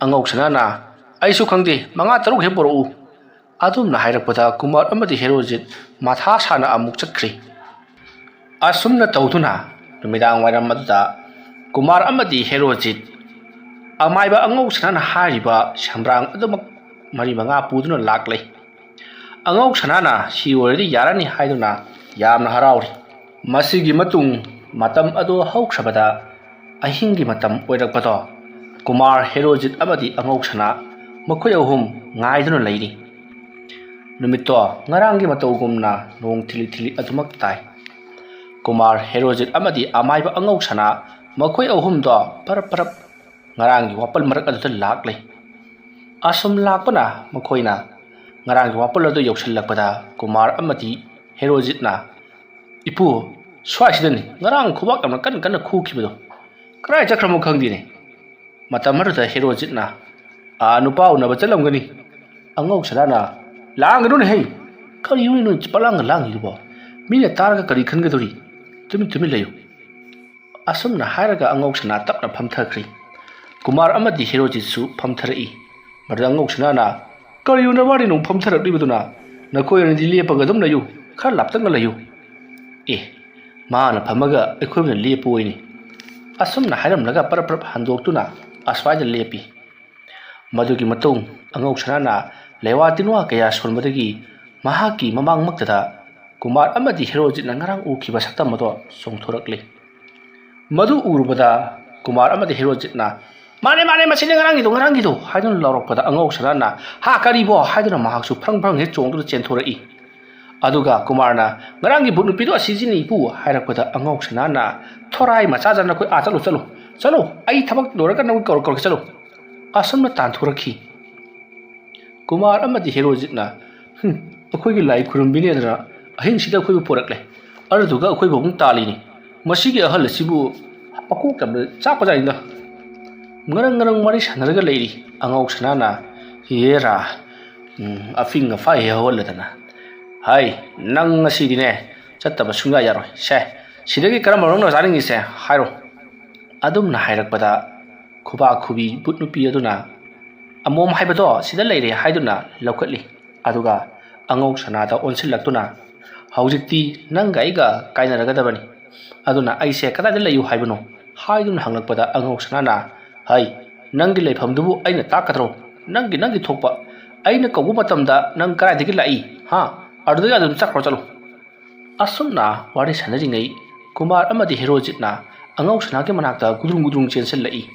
ꯑꯉꯧ ꯁꯅꯥꯅ ꯑꯩꯁꯨ ꯈꯪꯗꯦ, 5-6 ꯍꯦꯛ ꯄꯣꯔꯛꯎ꯫ ꯑꯗꯨꯝꯅ ꯍꯥꯏꯔꯛꯄꯗ ꯀꯨꯃꯥꯔ ꯑꯃꯗꯤ ꯍꯦꯔꯣꯖꯤꯠ ꯃꯊꯥ ꯁꯥꯅ ꯑꯃꯨꯛ ꯆꯠꯈ꯭ꯔꯤ꯫ ꯑꯁꯨꯝꯅ ꯇꯧꯗꯨꯅ ꯅꯨꯃꯤꯗꯥꯡ ꯋꯥꯏꯔꯝ ꯑꯗꯨꯗ ꯀꯨꯃꯥꯔ ꯑꯃꯗꯤ ꯍꯦꯔꯣꯖꯤꯠ ꯑꯃꯥꯏꯕ ꯑꯉꯧ ꯁꯅꯥꯅ ꯍꯥꯏꯔꯤꯕ ꯁꯦꯝꯕ꯭ꯔꯥꯡ ꯑꯗꯨꯃꯛ 4-5 ꯄꯨꯗꯨꯅ ꯂꯥꯛꯂꯦ꯫ ꯑꯉꯧ ꯁꯅꯥꯅ ꯁꯤ ꯑꯣꯏꯔꯗꯤ ꯌꯥꯔꯅꯤ ꯍꯥꯏꯗꯨꯅ ꯌꯥꯝꯅ ꯍꯔꯥꯎꯔꯤ꯫ ꯃꯁꯤꯒꯤ ꯃꯇꯨꯡ ꯃꯇꯝ ꯑꯗꯨ ꯍꯧꯈ꯭ꯔꯕꯗ ꯑꯍꯤꯡꯒꯤ ꯃꯇꯝ ꯑꯣꯏꯔꯛꯄꯗꯣ ꯀꯨꯃꯥꯔ, ꯍꯦꯔꯣꯖꯤꯠ ꯑꯃꯗꯤ ꯑꯉꯧ ꯁꯅꯥ ꯃꯈꯣꯏ ꯑꯍꯨꯝ ꯉꯥꯏꯗꯨꯅ ꯂꯩꯔꯤ꯫ ꯅꯨꯃꯤꯠꯇꯣ ꯉꯔꯥꯡꯒꯤ ꯃꯇꯧꯒꯨꯝꯅ ꯅꯣꯡ ꯊꯤꯂꯤ ꯊꯤꯂꯤ ꯑꯗꯨꯃꯛ ꯇꯥꯏ꯫ ꯀꯨꯃꯥꯔ, ꯍꯦꯔꯣꯖꯤꯠ ꯑꯃꯗꯤ ꯑꯃꯥꯏꯕ ꯑꯉꯧ ꯁꯅꯥ ꯃꯈꯣꯏ ꯑꯍꯨꯝꯗꯣ ꯄꯔꯞ ꯄꯔꯞ ꯉꯔꯥꯡꯒꯤ ꯋꯥꯄꯜ ꯃꯔꯛ ꯑꯗꯨꯗ ꯂꯥꯛꯂꯦ꯫ ꯑꯁꯨꯝ ꯂꯥꯛꯄꯅ ꯃꯈꯣꯏꯅ ꯉꯔꯥꯡꯒꯤ ꯋꯥꯄꯜ ꯑꯗꯨ ꯌꯧꯁꯤꯜꯂꯛꯄꯗ ꯀꯨꯃꯥꯔ ꯑꯃꯗꯤ ꯍꯦꯔꯣꯖꯤꯠꯅ ꯏꯄꯨ, ꯁ꯭ꯋꯥꯏꯁꯤꯗꯅꯤ ꯉꯔꯥꯡ ꯈꯨꯕꯥꯛ ꯌꯥꯝꯅ ꯀꯟꯅ ꯀꯟꯅ ꯈꯨꯈꯤꯕꯗꯣ, ꯀꯗꯥꯏ ꯆꯠꯈ꯭ꯔꯃꯣ ꯈꯪꯗꯦꯅꯦ꯫ ꯃꯇꯝ ꯑꯗꯨꯗ ꯍꯦꯔꯣꯖꯤꯠꯅ ꯅꯨꯄꯥ ꯎꯅꯕ ꯆꯠꯂꯝꯒꯅꯤ꯫ ꯑꯉꯧ ꯁꯅꯥꯅ ꯂꯥꯡꯒꯅꯨꯅꯦꯍꯦ, ꯀꯔꯤꯅꯣ ꯅꯣꯏ ꯄꯠꯂꯥꯡꯒ ꯂꯥꯡꯉꯤꯗꯨꯕꯣ, ꯃꯤꯅ ꯇꯥꯔꯒ ꯀꯔꯤ ꯈꯟꯒꯗꯧꯔꯤ, ꯇꯨꯃꯤꯟ ꯇꯨꯃꯤꯟ ꯂꯩꯌꯨ꯫ ꯑꯁꯨꯝꯅ ꯍꯥꯏꯔꯒ ꯑꯉꯧ ꯁꯅꯥ ꯇꯞꯅ ꯐꯝꯊꯈ꯭ꯔꯤ꯫ ꯀꯨꯃꯥꯔ ꯑꯃꯗꯤ ꯍꯦꯔꯣꯖꯤꯠꯁꯨ ꯐꯝꯊꯔꯛꯏ꯫ ꯃꯗꯨꯗ ꯑꯉꯧ ꯁꯅꯥꯅ ꯀꯔꯤꯅꯣ ꯅꯕꯥꯅꯤꯅ ꯐꯝꯊꯔꯛꯂꯤꯕꯗꯨꯅ, ꯅꯈꯣꯏ ꯑꯅꯤꯗꯤ ꯂꯦꯞꯄꯒ ꯑꯗꯨꯝ ꯂꯩꯌꯨ, ꯈꯔ ꯂꯥꯞꯇꯛꯅ ꯂꯩꯌꯨ꯫ ꯃꯥꯅ ꯐꯝꯃꯒ ꯑꯩꯈꯣꯏꯅ ꯂꯦꯞꯄꯨ ꯑꯣꯏꯅꯤ꯫ ꯑꯁꯨꯝꯅ ꯍꯥꯏꯔꯝꯂꯒ ꯄꯔꯞ ꯄꯔꯞ ꯍꯟꯗꯣꯛꯇꯨꯅ ꯑꯁ꯭ꯋꯥꯏꯗ ꯂꯦꯞꯄꯤ꯫ ꯃꯗꯨꯒꯤ ꯃꯇꯨꯡ ꯑꯉꯧ ꯁꯅꯥꯅ ꯂꯩꯋꯥ ꯇꯤꯟꯋꯥ ꯀꯌꯥ ꯁꯣꯟꯕꯗꯒꯤ ꯃꯍꯥꯛꯀꯤ ꯃꯃꯥꯡꯃꯛꯇꯗ ꯀꯨꯃꯥꯔ ꯑꯃꯗꯤ ꯍꯦꯔꯣꯖꯤꯠꯅ ꯉꯔꯥꯡ ꯎꯈꯤꯕ ꯁꯛꯇꯝ ꯑꯗꯣ ꯆꯣꯡꯊꯣꯔꯛꯂꯤ꯫ ꯃꯗꯨ ꯎꯔꯨꯕꯗ ꯀꯨꯃꯥꯔ ꯑꯃꯗꯤ ꯍꯦꯔꯣꯖꯤꯠꯅ ꯃꯥꯅꯦ ꯃꯥꯅꯦ ꯃꯁꯤꯅꯦ ꯉꯔꯥꯡꯒꯤꯗꯣ ꯍꯥꯏꯗꯨꯅ ꯂꯥꯎꯔꯛꯄꯗ ꯑꯉꯧ ꯁꯅꯥꯅ ꯀꯔꯤꯕꯣ ꯍꯥꯏꯗꯨꯅ ꯃꯍꯥꯛꯁꯨ ꯐ꯭ꯔꯪ ꯐ꯭ꯔꯪ ꯍꯦꯛ ꯆꯣꯡꯗꯨꯅ ꯆꯦꯟꯊꯣꯔꯛꯏ꯫ ꯑꯗꯨꯒ ꯀꯨꯃꯥꯔꯅ ꯉꯔꯥꯡꯒꯤ ꯚꯨꯠ ꯅꯨꯄꯤꯗꯣ ꯑꯁꯤꯁꯤꯅꯤ ꯏꯄꯨ ꯍꯥꯏꯔꯛꯄꯗ ꯑꯉꯧ ꯁꯅꯥꯅ ꯊꯣꯔꯥꯏ ꯃꯆꯥꯗ ꯅꯈꯣꯏ ꯆꯠꯂꯨ, ꯑꯩ ꯊꯕꯛ ꯂꯣꯏꯔꯒ ꯅꯪ ꯀꯧꯔꯛꯀꯦ ꯆꯠꯂꯨ꯫ ꯑꯁꯨꯝꯅ ꯇꯥꯟꯊꯣꯔꯛꯈꯤ꯫ ꯀꯨꯃꯥꯔ ꯑꯃꯗꯤ ꯍꯦꯔꯣꯖꯤꯠꯅ ꯑꯩꯈꯣꯏꯒꯤ ꯂꯥꯏ ꯈꯨꯔꯨꯝꯕꯤꯅꯦꯗꯅ ꯑꯍꯤꯡꯁꯤꯗ ꯑꯩꯈꯣꯏꯕꯨ ꯄꯣꯔꯛꯂꯦ, ꯑꯗꯨꯗꯨꯒ ꯑꯩꯈꯣꯏꯕꯨ ꯑꯃꯨꯛ ꯇꯥꯜꯂꯤꯅꯤ, ꯃꯁꯤꯒꯤ ꯑꯍꯜ ꯑꯁꯤꯕꯨ ꯃꯀꯣꯛ ꯌꯥꯝꯅ ꯆꯥꯛꯄꯖꯥꯠꯅꯤꯗ꯫ ꯉꯔꯪ ꯋꯥꯔꯤ ꯁꯥꯟꯅꯔꯒ ꯂꯩꯔꯤ꯫ ꯑꯉꯧ ꯁꯅꯥꯅ ꯍꯦꯔꯥ ꯑꯐꯤꯡ ꯑꯐꯥꯏ ꯍꯦꯛ ꯍꯧꯍꯜꯂꯗꯅ ꯅꯪ ꯉꯁꯤꯗꯤꯅꯦ ꯆꯠꯇꯕ ꯁꯨꯡꯌꯥ ꯌꯥꯔꯣꯏ, ꯁꯤꯗꯒꯤ ꯀꯔꯝꯕ ꯅꯪꯅ ꯆꯥꯅꯤꯡꯉꯤꯁꯦ ꯍꯥꯏꯔꯣ꯫ ꯑꯗꯨꯝꯅ ꯍꯥꯏꯔꯛꯄꯗ ꯈꯨꯕꯥꯛ ꯈꯨꯕꯤ ꯕꯨꯠ ꯅꯨꯄꯤ ꯑꯗꯨꯅ ꯑꯃꯣꯝ ꯍꯥꯏꯕꯗꯣ ꯁꯤꯗ ꯂꯩꯔꯦ ꯍꯥꯏꯗꯨꯅ ꯂꯧꯈꯠꯂꯤ꯫ ꯑꯗꯨꯒ ꯑꯉꯧ ꯁꯅꯥꯗ ꯑꯣꯟꯁꯤꯜꯂꯛꯇꯨꯅ ꯍꯧꯖꯤꯛꯇꯤ ꯅꯪꯒ ꯑꯩꯒ ꯀꯥꯏꯅꯔꯒꯗꯕꯅꯤ, ꯑꯗꯨꯅ ꯑꯩꯁꯦ ꯀꯗꯥꯏꯗ ꯂꯩꯌꯨ ꯍꯥꯏꯕꯅꯣ ꯍꯥꯏꯗꯨꯅ ꯍꯪꯂꯛꯄꯗ ꯑꯉꯧ ꯁꯅꯥꯅ ꯅꯪꯒꯤ ꯂꯩꯐꯝꯗꯨꯕꯨ ꯑꯩꯅ ꯇꯥꯛꯀꯗ꯭ꯔꯣ, ꯅꯪꯒꯤ ꯊꯣꯛꯄ, ꯑꯩꯅ ꯀꯧꯕ ꯃꯇꯝꯗ ꯅꯪ ꯀꯗꯥꯏꯗꯒꯤ ꯂꯥꯛꯏ ꯑꯗꯨꯗꯒꯤ ꯑꯗꯨꯝ ꯆꯠꯈ꯭ꯔꯣ ꯆꯠꯂꯨ꯫ ꯑꯁꯨꯝꯅ ꯋꯥꯔꯤ ꯁꯥꯟꯅꯔꯤꯉꯩ ꯀꯨꯃꯥꯔ ꯑꯃꯗꯤ ꯍꯦꯔꯣꯖꯤꯠꯅ ꯑꯉꯧ ꯁꯅꯥꯒꯤ ꯃꯅꯥꯛꯇ ꯒꯨꯗ꯭ꯔꯨꯡ ꯆꯦꯟꯁꯤꯜꯂꯛꯏ꯫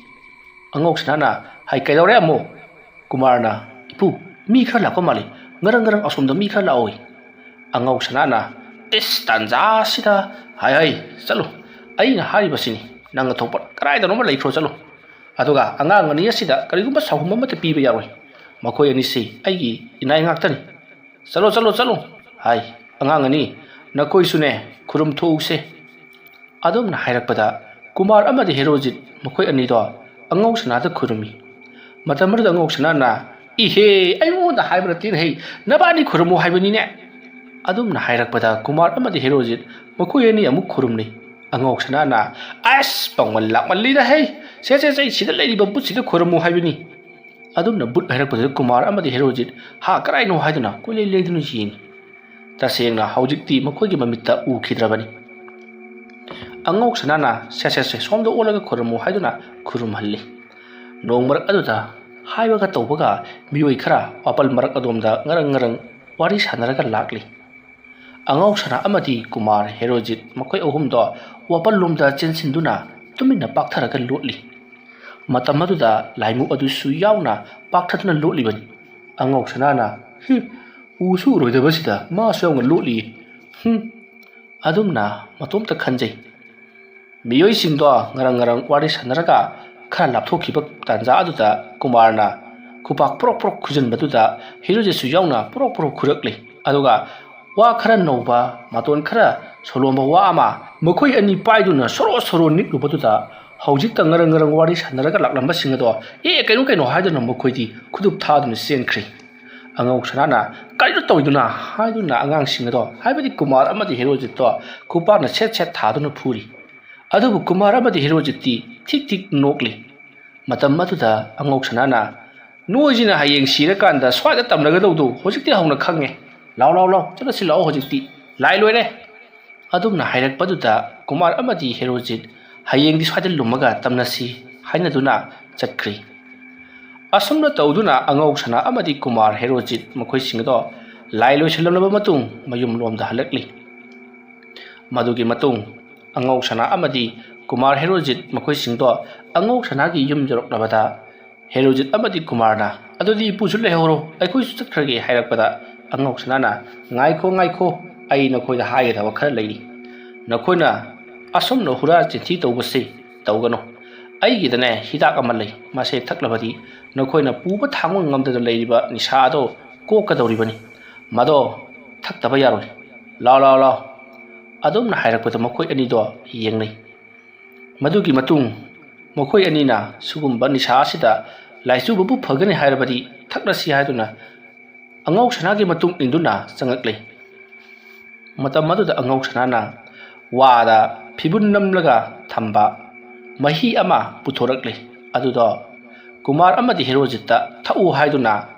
ꯑꯉꯧ ꯁꯅꯥꯅ ꯀꯩꯗꯧꯔꯦ ꯑꯃꯨꯛ? ꯀꯨꯃꯥꯔꯅ ꯏꯄꯨ ꯃꯤ ꯈꯔ ꯂꯥꯛꯄ ꯃꯥꯜꯂꯤ, ꯉꯔꯪ ꯑꯁꯣꯝꯗ ꯃꯤ ꯈꯔ ꯂꯥꯛꯑꯣꯏ꯫ ꯑꯉꯧ ꯁꯅꯥꯅ ꯇꯥꯟꯖꯥꯁꯤꯗ ꯆꯠꯂꯨ, ꯑꯩꯅ ꯍꯥꯏꯔꯤꯕꯁꯤꯅꯤ, ꯅꯪꯅ ꯊꯣꯛꯄ ꯀꯗꯥꯏꯗꯅꯣꯃ ꯂꯩꯈ꯭ꯔꯣ ꯆꯠꯂꯨ꯫ ꯑꯗꯨꯒ ꯑꯉꯥꯡ ꯑꯅꯤ ꯑꯁꯤꯗ ꯀꯔꯤꯒꯨꯝꯕ ꯁꯥꯎꯍꯨꯝ ꯑꯃꯠꯇ ꯄꯤꯕ ꯌꯥꯔꯣꯏ, ꯃꯈꯣꯏ ꯑꯅꯤꯁꯤ ꯑꯩꯒꯤ ꯏꯅꯥꯏ ꯉꯥꯛꯇꯅꯤ꯫ ꯆꯠꯂꯨ ꯑꯉꯥꯡ ꯑꯅꯤ, ꯅꯈꯣꯏꯁꯨꯅꯦ ꯈꯨꯔꯨꯝ ꯊꯣꯛꯎꯁꯦ꯫ ꯑꯗꯨꯝꯅ ꯍꯥꯏꯔꯛꯄꯗ ꯀꯨꯃꯥꯔ ꯑꯃꯗꯤ ꯍꯦꯔꯣꯖꯤꯠ ꯃꯈꯣꯏ ꯑꯅꯤꯗꯣ ꯑꯉꯧ ꯁꯅꯥꯗ ꯈꯨꯔꯨꯝꯃꯤ꯫ ꯃꯇꯝ ꯑꯗꯨꯗ ꯑꯉꯧ ꯁꯅꯥꯅ ꯑꯩꯉꯣꯟꯗ ꯍꯥꯏꯕ ꯅꯠꯇꯦꯅꯦ, ꯅꯕꯥꯅꯤ ꯈꯨꯔꯨꯝꯃꯨ ꯍꯥꯏꯕꯅꯤꯅꯦ꯫ ꯑꯗꯨꯝꯅ ꯍꯥꯏꯔꯛꯄꯗ ꯀꯨꯃꯥꯔ ꯑꯃꯗꯤ ꯍꯦꯔꯣꯖꯤꯠ ꯃꯈꯣꯏ ꯑꯅꯤ ꯑꯃꯨꯛ ꯈꯨꯔꯨꯝꯂꯤ꯫ ꯑꯉꯧ ꯁꯅꯥꯅ ꯄꯪꯃꯜ ꯂꯥꯛꯃꯜꯂꯤꯗ ꯁꯦ ꯁꯤꯗ ꯂꯩꯔꯤꯕ ꯕꯨꯠꯁꯤꯗ ꯈꯨꯔꯨꯝꯃꯨ ꯍꯥꯏꯕꯅꯤ꯫ ꯑꯗꯨꯝꯅ ꯕꯨꯠ ꯍꯥꯏꯔꯛꯄꯗ ꯀꯨꯃꯥꯔ ꯑꯃꯗꯤ ꯍꯦꯔꯣꯖꯤꯠ ꯀꯗꯥꯏꯅꯣ ꯍꯥꯏꯗꯨꯅ ꯀꯣꯏꯂꯩ ꯂꯩꯗꯨꯅ ꯌꯦꯡꯉꯤ꯫ ꯇꯁꯦꯡꯅ ꯍꯧꯖꯤꯛꯇꯤ ꯃꯈꯣꯏꯒꯤ ꯃꯃꯤꯠꯇ ꯎꯈꯤꯗ꯭ꯔꯕꯅꯤ꯫ ꯑꯉꯧ ꯁꯅꯥꯅ ꯁꯣꯝꯗ ꯑꯣꯜꯂꯒ ꯈꯨꯔꯨꯝꯃꯨ ꯍꯥꯏꯗꯨꯅ ꯈꯨꯔꯨꯝꯍꯜꯂꯤ꯫ ꯅꯣꯡ ꯃꯔꯛ ꯑꯗꯨꯗ ꯍꯥꯏꯕꯒ ꯇꯧꯕꯒ ꯃꯤꯑꯣꯏ ꯈꯔ ꯋꯥꯄꯜ ꯃꯔꯛ ꯑꯗꯣꯝꯗ ꯉꯔꯪ ꯋꯥꯔꯤ ꯁꯥꯟꯅꯔꯒ ꯂꯥꯛꯂꯤ꯫ ꯑꯉꯧ ꯁꯅꯥ ꯑꯃꯗꯤ ꯀꯨꯃꯥꯔ, ꯍꯦꯔꯣꯖꯤꯠ ꯃꯈꯣꯏ ꯑꯍꯨꯝꯗꯣ ꯋꯥꯄꯜꯂꯣꯝꯗ ꯆꯦꯟꯁꯤꯟꯗꯨꯅ ꯇꯨꯃꯤꯟꯅ ꯄꯥꯛꯊꯔꯒ ꯂꯣꯠꯂꯤ꯫ ꯃꯇꯝ ꯑꯗꯨꯗ ꯂꯥꯏꯃꯨ ꯑꯗꯨꯁꯨ ꯌꯥꯎꯅ ꯄꯥꯛꯊꯗꯨꯅ ꯂꯣꯠꯂꯤꯕꯅꯤ꯫ ꯑꯉꯧ ꯁꯅꯥꯅ ꯎꯁꯨ ꯎꯔꯣꯏꯗꯕꯁꯤꯗ ꯃꯥꯁꯨ ꯌꯥꯝꯅ ꯂꯣꯠꯂꯤ ꯑꯗꯨꯝꯅ ꯃꯇꯣꯝꯇ ꯈꯟꯖꯩ ꯃꯤꯑꯣꯏꯁꯤꯡꯗꯣ ꯉꯔꯪ ꯉꯔꯪ ꯋꯥꯔꯤ ꯁꯥꯟꯅꯔꯒ ꯈꯔ ꯂꯥꯞꯊꯣꯛꯈꯤꯕ ꯇꯥꯟꯖꯥ ꯑꯗꯨꯗ ꯀꯨꯃꯥꯔꯅ ꯈꯨꯄꯥꯛ ꯄꯣꯔꯣꯛ ꯄꯣꯔꯣꯛ ꯈꯨꯖꯤꯟꯕꯗꯨꯗ ꯍꯤꯔꯣꯖꯤꯠꯁꯨ ꯌꯥꯎꯅ ꯄꯣꯔꯣꯛ ꯄꯣꯔꯣꯛ ꯈꯨꯔꯛꯂꯤ ꯑꯗꯨꯒ ꯋꯥ ꯈꯔ ꯅꯧꯕ ꯃꯇꯣꯟ ꯈꯔ ꯁꯣꯂꯣꯝꯕ ꯋꯥ ꯑꯃ ꯃꯈꯣꯏ ꯑꯅꯤ ꯄꯥꯏꯗꯨꯅ ꯁꯣꯔꯣ ꯁꯣꯔꯣ ꯅꯤꯛꯂꯨꯕꯗꯨꯗ ꯍꯧꯖꯤꯛꯇ ꯉꯔꯪ ꯉꯔꯪ ꯋꯥꯔꯤ ꯁꯥꯟꯅꯔꯒ ꯂꯥꯛꯂꯝꯕꯁꯤꯡ ꯑꯗꯣ ꯀꯩꯅꯣ ꯍꯥꯏꯗꯨꯅ ꯃꯈꯣꯏꯗꯤ ꯈꯨꯗꯨꯞ ꯊꯥꯗꯨꯅ ꯆꯦꯟꯈ꯭ꯔꯤ ꯑꯉꯧ ꯁꯅꯥꯅ ꯀꯔꯤꯅꯣ ꯇꯧꯏꯗꯨꯅ ꯍꯥꯏꯗꯨꯅ ꯑꯉꯥꯡꯁꯤꯡ ꯑꯗꯣ ꯍꯥꯏꯕꯗꯤ ꯀꯨꯃꯥꯔ ꯑꯃꯗꯤ ꯍꯤꯔꯣꯖꯤꯠꯇꯣ ꯈꯨꯄꯥꯛꯅ ꯁꯦꯠ ꯁꯦꯠ ꯊꯥꯗꯨꯅ ꯐꯨꯔꯤ ꯑꯗꯨꯕु ꯀꯨꯃꯥꯔ ꯑꯃꯗꯤ ꯍꯤꯔꯣꯖꯤꯠꯇꯤ ꯊꯤꯛ ꯊꯤꯛ ꯅꯣꯛꯂꯤ ꯃꯇꯝ ꯑꯗꯨꯗ ꯑꯉꯧ ꯁꯅꯥꯅ ꯅꯣꯏꯁꯤꯅ ꯍꯌꯦꯡ ꯁꯤꯔꯀꯥꯟꯗ ꯁ꯭ꯋꯥꯏꯗ ꯇꯝꯅꯒꯗꯧꯗꯣ ꯍꯧꯖꯤꯛꯇꯤ ꯍꯧꯅ ꯈꯪꯉꯦ ꯂꯥꯎ ꯆꯠꯂꯁꯤ ꯂꯥꯛꯑꯣ ꯍꯧꯖꯤꯛꯇꯤ ꯂꯥꯏ ꯂꯣꯏꯔꯦ ꯑꯗꯨꯝꯅ ꯍꯥꯏꯔꯛꯄꯗꯨꯗ ꯀꯨꯃꯥꯔ ꯑꯃꯗꯤ ꯍꯤꯔꯣꯖꯤꯠ ꯍꯌꯦꯡꯗꯤ ꯁ꯭ꯋꯥꯏꯗ ꯂꯨꯝꯃꯒ ꯇꯝꯅꯁꯤ ꯍꯥꯏꯅꯗꯨꯅ ꯆꯠꯈ꯭ꯔꯤ ꯑꯁꯨꯝꯅ ꯇꯧꯗꯨꯅ ꯑꯉꯧ ꯁꯅꯥ ꯑꯃꯗꯤ ꯀꯨꯃꯥꯔ ꯍꯤꯔꯣꯖꯤꯠ ꯃꯈꯣꯏꯁꯤꯡ ꯑꯗꯣ ꯂꯥꯏ ꯂꯣꯏꯁꯤꯜꯂꯕ ꯃꯇꯨꯡ ꯃꯌꯨꯝ ꯂꯣꯝꯗ ꯍꯜꯂꯛꯂꯤ ꯃꯗꯨꯒꯤ ꯃꯇꯨꯡ ꯑꯉꯧ ꯁꯅꯥ ꯑꯃꯗꯤ ꯀꯨꯃꯥꯔ ꯍꯤꯔꯣꯖꯤꯠ ꯃꯈꯣꯏꯁꯤꯡꯗꯣ ꯑꯉꯧ ꯁꯅꯥꯒꯤ ꯌꯨꯝ ꯌꯧꯔꯛꯂꯕꯗ ꯍꯤꯔꯣꯖꯤꯠ ꯑꯃꯗꯤ ꯀꯨꯃꯥꯔꯅ ꯑꯗꯨꯗꯤ ꯏꯄꯨꯁꯨ ꯂꯩꯍꯧꯔꯣ ꯑꯩꯈꯣꯏꯁꯨ ꯆꯠꯈ꯭ꯔꯒꯦ ꯍꯥꯏꯔꯛꯄꯗ ꯑꯉꯧ ꯁꯅꯥꯅ ꯉꯥꯏꯈꯣ ꯑꯩ ꯅꯈꯣꯏꯗ ꯍꯥꯏꯒꯗꯕ ꯈꯔ ꯂꯩꯔꯤ ꯅꯈꯣꯏꯅ ꯑꯁꯨꯝꯅ ꯍꯨꯔꯥ ꯆꯤꯟꯊꯤ ꯇꯧꯕꯁꯤ ꯇꯧꯒꯅꯨ ꯑꯩꯒꯤꯗꯅꯦ ꯍꯤꯗꯥꯛ ꯑꯃ ꯂꯩ ꯃꯁꯤ ꯊꯛꯂꯕꯗꯤ ꯅꯈꯣꯏꯅ ꯄꯨꯕ ꯊꯥꯡꯕ ꯉꯝꯗꯅ ꯂꯩꯔꯤꯕ ꯅꯤꯁꯥ ꯑꯗꯣ ꯀꯣꯛꯀꯗꯧꯔꯤꯕꯅꯤ ꯃꯗꯣ ꯊꯛꯇꯕ ꯌꯥꯔꯣꯏ ꯂꯥꯎ ꯑꯗꯨꯝꯅ ꯍꯥꯏꯔꯛꯄꯗ ꯃꯈꯣꯏ ꯑꯅꯤꯗꯣ ꯌꯦꯡꯅꯩ ꯃꯗꯨꯒꯤ ꯃꯇꯨꯡ ꯃꯈꯣꯏ ꯑꯅꯤꯅ ꯁꯤꯒꯨꯝꯕ ꯅꯤꯁꯥ ꯑꯁꯤꯗ ꯂꯥꯏꯆꯨꯕꯕꯨ ꯐꯒꯅꯤ ꯍꯥꯏꯔꯕꯗꯤ ꯊꯛꯂꯁꯤ ꯍꯥꯏꯗꯨꯅ ꯑꯉꯧ ꯁꯅꯥꯒꯤ ꯃꯇꯨꯡ ꯏꯟꯗꯨꯅ ꯆꯪꯉꯛꯂꯤ ꯃꯇꯝ ꯑꯗꯨꯗ ꯑꯉꯧ ꯁꯅꯥꯅ ꯋꯥꯗ ꯐꯤꯕꯨꯟ ꯅꯝꯂꯒ ꯊꯝꯕ ꯃꯍꯤ ꯑꯃ ꯄꯨꯊꯣꯔꯛꯂꯤ ꯑꯗꯨꯗꯣ ꯀꯨꯃꯥꯔ ꯑꯃꯗꯤ ꯍꯤꯔꯣꯖꯤꯠꯇ ꯊꯛꯎ ꯍꯥꯏꯗꯨꯅ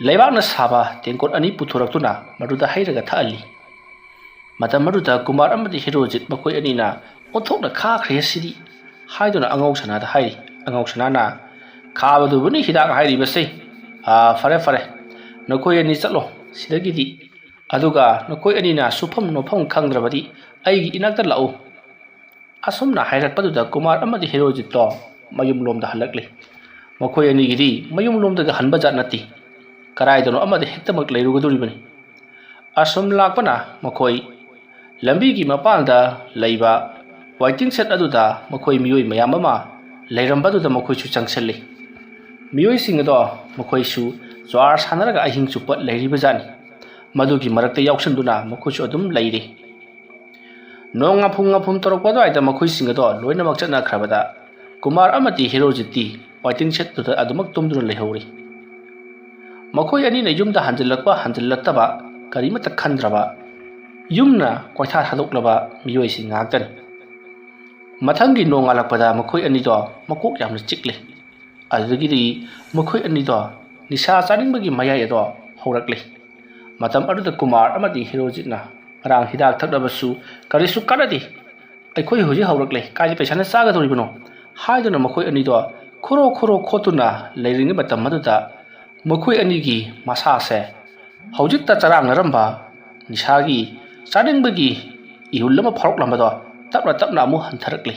ꯂꯩꯕꯥꯛꯅ ꯁꯥꯕ ꯇꯦꯡꯀꯣꯠ ꯑꯅꯤ ꯄꯨꯊꯣꯔꯛꯇꯨꯅ ꯃꯗꯨꯗ ꯍꯩꯔꯒ ꯊꯛꯍꯜꯂꯤ ꯃꯇꯝ ꯑꯗꯨꯗ ꯀꯨꯃꯥꯔ ꯑꯃꯗꯤ ꯍꯤꯔꯣꯖꯤꯠ ꯃꯈꯣꯏ ꯑꯅꯤꯅ ꯑꯣꯟꯊꯣꯛꯅ ꯈꯥꯈ꯭ꯔꯦ ꯁꯤꯗꯤ ꯍꯥꯏꯗꯨꯅ ꯑꯉꯧ ꯁꯅꯥꯗ ꯍꯥꯏꯔꯤ ꯑꯉꯧ ꯁꯅꯥꯅ ꯈꯥꯕꯗꯨꯕꯨꯅꯤ ꯍꯤꯗꯥꯛ ꯍꯥꯏꯔꯤꯕꯁꯦ ꯐꯔꯦ ꯅꯈꯣꯏ ꯑꯅꯤ ꯆꯠꯂꯣ ꯁꯤꯗꯒꯤꯗꯤ ꯑꯗꯨꯒ ꯅꯈꯣꯏ ꯑꯅꯤꯅ ꯁꯨꯐꯝ ꯅꯣꯐꯝ ꯈꯪꯗ꯭ꯔꯕꯗꯤ ꯑꯩꯒꯤ ꯏꯅꯥꯛꯇ ꯂꯥꯛꯎ ꯑꯁꯨꯝꯅ ꯍꯥꯏꯔꯛꯄꯗꯨꯗ ꯀꯨꯃꯥꯔ ꯑꯃꯗꯤ ꯍꯤꯔꯣꯖꯤꯠꯇꯣ ꯃꯌꯨꯝ ꯂꯣꯝꯗ ꯍꯜꯂꯛꯂꯤ ꯃꯈꯣꯏ ꯑꯅꯤꯒꯤꯗꯤ ꯃꯌꯨꯝ ꯂꯣꯝꯗꯒ ꯍꯟꯕ ꯖꯥꯠ ꯅꯠꯇꯦ ꯀꯔꯥꯏꯗꯅꯣ ꯑꯃꯗ ꯍꯦꯛꯇꯃꯛ ꯂꯩꯔꯨꯒꯗꯧꯔꯤꯕꯅꯤ ꯑꯁꯨꯝ ꯂꯥꯛꯄꯅ ꯃꯈꯣꯏ ꯂꯝꯕꯤꯒꯤ ꯃꯄꯥꯟꯗ ꯂꯩꯕ ꯋꯥꯏꯇꯤꯡ ꯁꯦꯠ ꯑꯗꯨꯗ ꯃꯈꯣꯏ ꯃꯤꯑꯣꯏ ꯃꯌꯥꯝ ꯑꯃ ꯂꯩꯔꯝꯕꯗꯨꯗ ꯃꯈꯣꯏꯁꯨ ꯆꯪꯁꯤꯜꯂꯤ ꯃꯤꯑꯣꯏꯁꯤꯡ ꯑꯗꯣ ꯃꯈꯣꯏꯁꯨ ꯖ꯭ꯋꯥꯔ ꯁꯥꯟꯅꯔꯒ ꯑꯍꯤꯡ ꯆꯨꯞꯄ ꯂꯩꯔꯤꯕꯖꯥꯠꯅꯤ ꯃꯗꯨꯒꯤ ꯃꯔꯛꯇ ꯌꯥꯎꯁꯟꯗꯨꯅ ꯃꯈꯣꯏꯁꯨ ꯑꯗꯨꯝ ꯂꯩꯔꯤ ꯅꯣꯡ ꯉꯥꯐꯨꯝ ꯇꯧꯔꯛꯄ ꯑꯗꯨꯋꯥꯏꯗ ꯃꯈꯣꯏꯁꯤꯡ ꯑꯗꯣ ꯂꯣꯏꯅꯃꯛ ꯆꯠꯅꯈ꯭ꯔꯕꯗ ꯀꯨꯃꯥꯔ ꯑꯃꯗꯤ ꯍꯤꯔꯣꯖꯤꯠꯇꯤ ꯋꯥꯏꯇꯤꯡ ꯁꯦꯠꯇꯨꯗ ꯑꯗꯨꯃꯛ ꯇꯨꯝꯗꯨꯅ ꯂꯩꯍꯧꯔꯤ ꯃꯈꯣꯏ ꯑꯅꯤꯅ ꯌꯨꯝꯗ ꯍꯟꯖꯤꯜꯂꯛꯇꯕ ꯀꯔꯤꯃꯠꯇ ꯈꯟꯗ꯭ꯔꯕ ꯌꯨꯝꯅ ꯀꯣꯏꯊꯥ ꯊꯥꯗꯣꯛꯂꯕ ꯃꯤꯑꯣꯏꯁꯤꯡ ꯉꯥꯛꯇꯅꯤ ꯃꯊꯪꯒꯤ ꯅꯣꯡꯉꯥꯜꯂꯛꯄꯗ ꯃꯈꯣꯏ ꯑꯅꯤꯗꯣ ꯃꯀꯣꯛ ꯌꯥꯝꯅ ꯆꯤꯛꯂꯤ ꯑꯗꯨꯗꯒꯤꯗꯤ ꯃꯈꯣꯏ ꯑꯅꯤꯗꯣ ꯅꯤꯁꯥ ꯆꯥꯅꯤꯡꯕꯒꯤ ꯃꯌꯥꯏ ꯑꯗꯣ ꯍꯧꯔꯛꯂꯤ ꯃꯇꯝ ꯑꯗꯨꯗ ꯀꯨꯃꯥꯔ ꯑꯃꯗꯤ ꯍꯤꯔꯣꯖꯤꯠꯅ ꯉꯔꯥꯡ ꯍꯤꯗꯥꯛ ꯊꯛꯂꯕꯁꯨ ꯀꯔꯤꯁꯨ ꯀꯥꯟꯅꯗꯦ ꯑꯩꯈꯣꯏ ꯍꯧꯖꯤꯛ ꯍꯧꯔꯛꯂꯦ ꯀꯥꯏꯗ ꯄꯩꯁꯥꯅ ꯆꯥꯒꯗꯧꯔꯤꯕꯅꯣ ꯍꯥꯏꯗꯨꯅ ꯃꯈꯣꯏ ꯑꯅꯤꯗꯣ ꯈꯣꯔꯣ ꯈꯣꯠꯇꯨꯅ ꯂꯩꯔꯤꯉꯩ ꯃꯇꯝ ꯑꯗꯨꯗ ꯃꯈꯣꯏ ꯑꯅꯤꯒꯤ ꯃꯁꯥꯁꯦ ꯍꯧꯖꯤꯛꯇ ꯆꯔꯥꯡꯅꯔꯝꯕ ꯅꯤꯁꯥꯒꯤ ꯆꯥꯅꯤꯡꯕꯒꯤ ꯏꯍꯨꯜ ꯑꯃ ꯐꯥꯎꯔꯛꯂꯝꯕꯗꯣ ꯇꯞꯅ ꯑꯃꯨꯛ ꯍꯟꯊꯔꯛꯂꯤ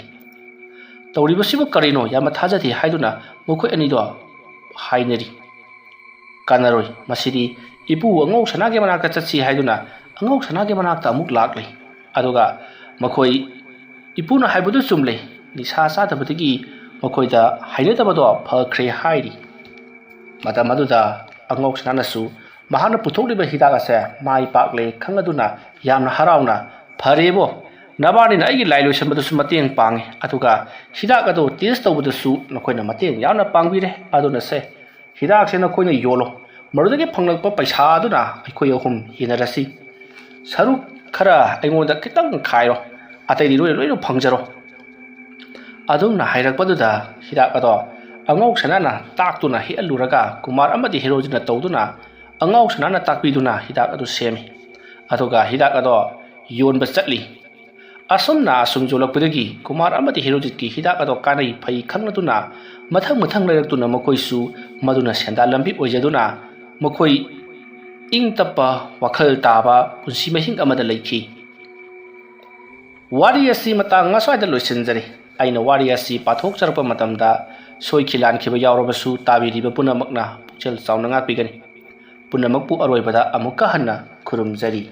ꯇꯧꯔꯤꯕꯁꯤꯕꯨ ꯀꯔꯤꯅꯣ ꯌꯥꯝꯅ ꯊꯥꯖꯗꯦ ꯍꯥꯏꯗꯨꯅ ꯃꯈꯣꯏ ꯑꯅꯤꯗꯣ ꯍꯥꯏꯅꯔꯤ ꯀꯥꯟꯅꯔꯣꯏ ꯃꯁꯤꯗꯤ ꯏꯄꯨ ꯑꯉꯧ ꯁꯅꯥꯒꯤ ꯃꯅꯥꯛꯇ ꯆꯠꯁꯤ ꯍꯥꯏꯗꯨꯅ ꯑꯉꯧ ꯁꯅꯥꯒꯤ ꯃꯅꯥꯛꯇ ꯑꯃꯨꯛ ꯂꯥꯛꯂꯤ ꯑꯗꯨꯒ ꯃꯈꯣꯏ ꯏꯄꯨꯅ ꯍꯥꯏꯕꯗꯨ ꯆꯨꯝꯂꯦ ꯅꯤꯁꯥ ꯆꯥꯗꯕꯗꯒꯤ ꯃꯈꯣꯏꯗ ꯍꯩꯅꯗꯕꯗꯣ ꯐꯈ꯭ꯔꯦ ꯍꯥꯏꯔꯤ ꯃꯇꯝ ꯑꯗꯨꯗ ꯑꯉꯧ ꯁꯅꯥꯅꯁꯨ ꯃꯍꯥꯛꯅ ꯄꯨꯊꯣꯛꯂꯤꯕ ꯍꯤꯗꯥꯛ ꯑꯁꯦ ꯃꯥꯏ ꯄꯥꯛꯂꯦ ꯈꯪꯂꯗꯨꯅ ꯌꯥꯝꯅ ꯍꯔꯥꯎꯅ ꯐꯔꯦꯕꯣ ꯅꯕꯥꯅꯤꯅ ꯑꯩꯒꯤ ꯂꯥꯏ ꯂꯣꯏꯁꯟꯕꯗꯁꯨ ꯃꯇꯦꯡ ꯄꯥꯡꯉꯦ ꯑꯗꯨꯒ ꯍꯤꯗꯥꯛ ꯑꯗꯨ ꯇꯦꯁ ꯇꯧꯕꯗꯁꯨ ꯅꯈꯣꯏꯅ ꯃꯇꯦꯡ ꯌꯥꯝꯅ ꯄꯥꯡꯕꯤꯔꯦ ꯑꯗꯨꯅ ꯁꯦ ꯍꯤꯗꯥꯛꯁꯦ ꯅꯈꯣꯏꯅ ꯌꯣꯜꯂꯣ ꯃꯗꯨꯗꯒꯤ ꯐꯪꯂꯛꯄ ꯄꯩꯁꯥ ꯑꯗꯨꯅ ꯑꯩꯈꯣꯏ ꯑꯍꯨꯝ ꯌꯦꯟꯅꯔꯁꯤ ꯁꯔꯨꯛ ꯈꯔ ꯑꯩꯉꯣꯟꯗ ꯈꯤꯇꯪ ꯈꯥꯏꯔꯣ ꯑꯇꯩꯗꯤ ꯂꯣꯏꯅ ꯐꯪꯖꯔꯣ ꯑꯗꯨꯝꯅ ꯍꯥꯏꯔꯛꯄꯗꯨꯗ ꯍꯤꯗꯥꯛ ꯑꯗꯣ ꯑꯉꯧ ꯁꯅꯥꯅ ꯇꯥꯛꯇꯨꯅ ꯍꯦꯛꯍꯜꯂꯨꯔꯒ ꯀꯨꯃꯥꯔ ꯑꯃꯗꯤ ꯍꯤꯔꯣꯖꯤꯠꯅ ꯇꯧꯗꯨꯅ ꯑꯉꯧ ꯁꯅꯥꯅ ꯇꯥꯛꯄꯤꯗꯨꯅ ꯍꯤꯗꯥꯛ ꯑꯗꯨ ꯁꯦꯝꯃꯤ ꯑꯗꯨꯒ ꯍꯤꯗꯥꯛ ꯑꯗꯣ ꯌꯣꯟꯕ ꯆꯠꯂꯤ ꯑꯁꯨꯝꯅ ꯌꯣꯜꯂꯛꯄꯗꯒꯤ ꯀꯨꯃꯥꯔ ꯑꯃꯗꯤ ꯍꯤꯔꯣꯖꯤꯠꯀꯤ ꯍꯤꯗꯥꯛ ꯑꯗꯣ ꯀꯥꯟꯅꯩ ꯐꯩ ꯈꯪꯂꯗꯨꯅ ꯃꯊꯪ ꯂꯩꯔꯛꯇꯨꯅ ꯃꯈꯣꯏꯁꯨ ꯃꯗꯨꯅ ꯁꯦꯟꯗꯥꯟ ꯂꯝꯕꯤ ꯑꯣꯏꯖꯗꯨꯅ ꯃꯈꯣꯏ ꯏꯪ ꯇꯞꯄ ꯋꯥꯈꯜ ꯇꯥꯕ ꯄꯨꯟꯁꯤ ꯃꯍꯤꯡ ꯑꯃꯗ ꯂꯩꯈꯤ ꯋꯥꯔꯤ ꯑꯁꯤ ꯃꯇꯥꯡ ꯑꯁ꯭ꯋꯥꯏꯗ ꯂꯣꯏꯁꯤꯟꯖꯔꯤ ꯑꯩꯅ ꯋꯥꯔꯤ ꯑꯁꯤ ꯄꯥꯊꯣꯛꯆꯔꯛꯄ ꯃꯇꯝꯗ ꯁꯣꯏꯈꯤ ꯂꯥꯟꯈꯤꯕ ꯌꯥꯎꯔꯕꯁꯨ ꯇꯥꯕꯤꯔꯤꯕ ꯄꯨꯝꯅꯃꯛꯅ ꯄꯨꯛꯆꯦꯜ ꯆꯥꯎꯅ ꯉꯥꯛꯄꯤꯒꯅꯤ ꯄꯨꯝꯅꯃꯛꯄꯨ ꯑꯔꯣꯏꯕꯗ ꯑꯃꯨꯛꯀ ꯍꯟꯅ ꯈꯨꯔꯨꯝꯖꯔꯤ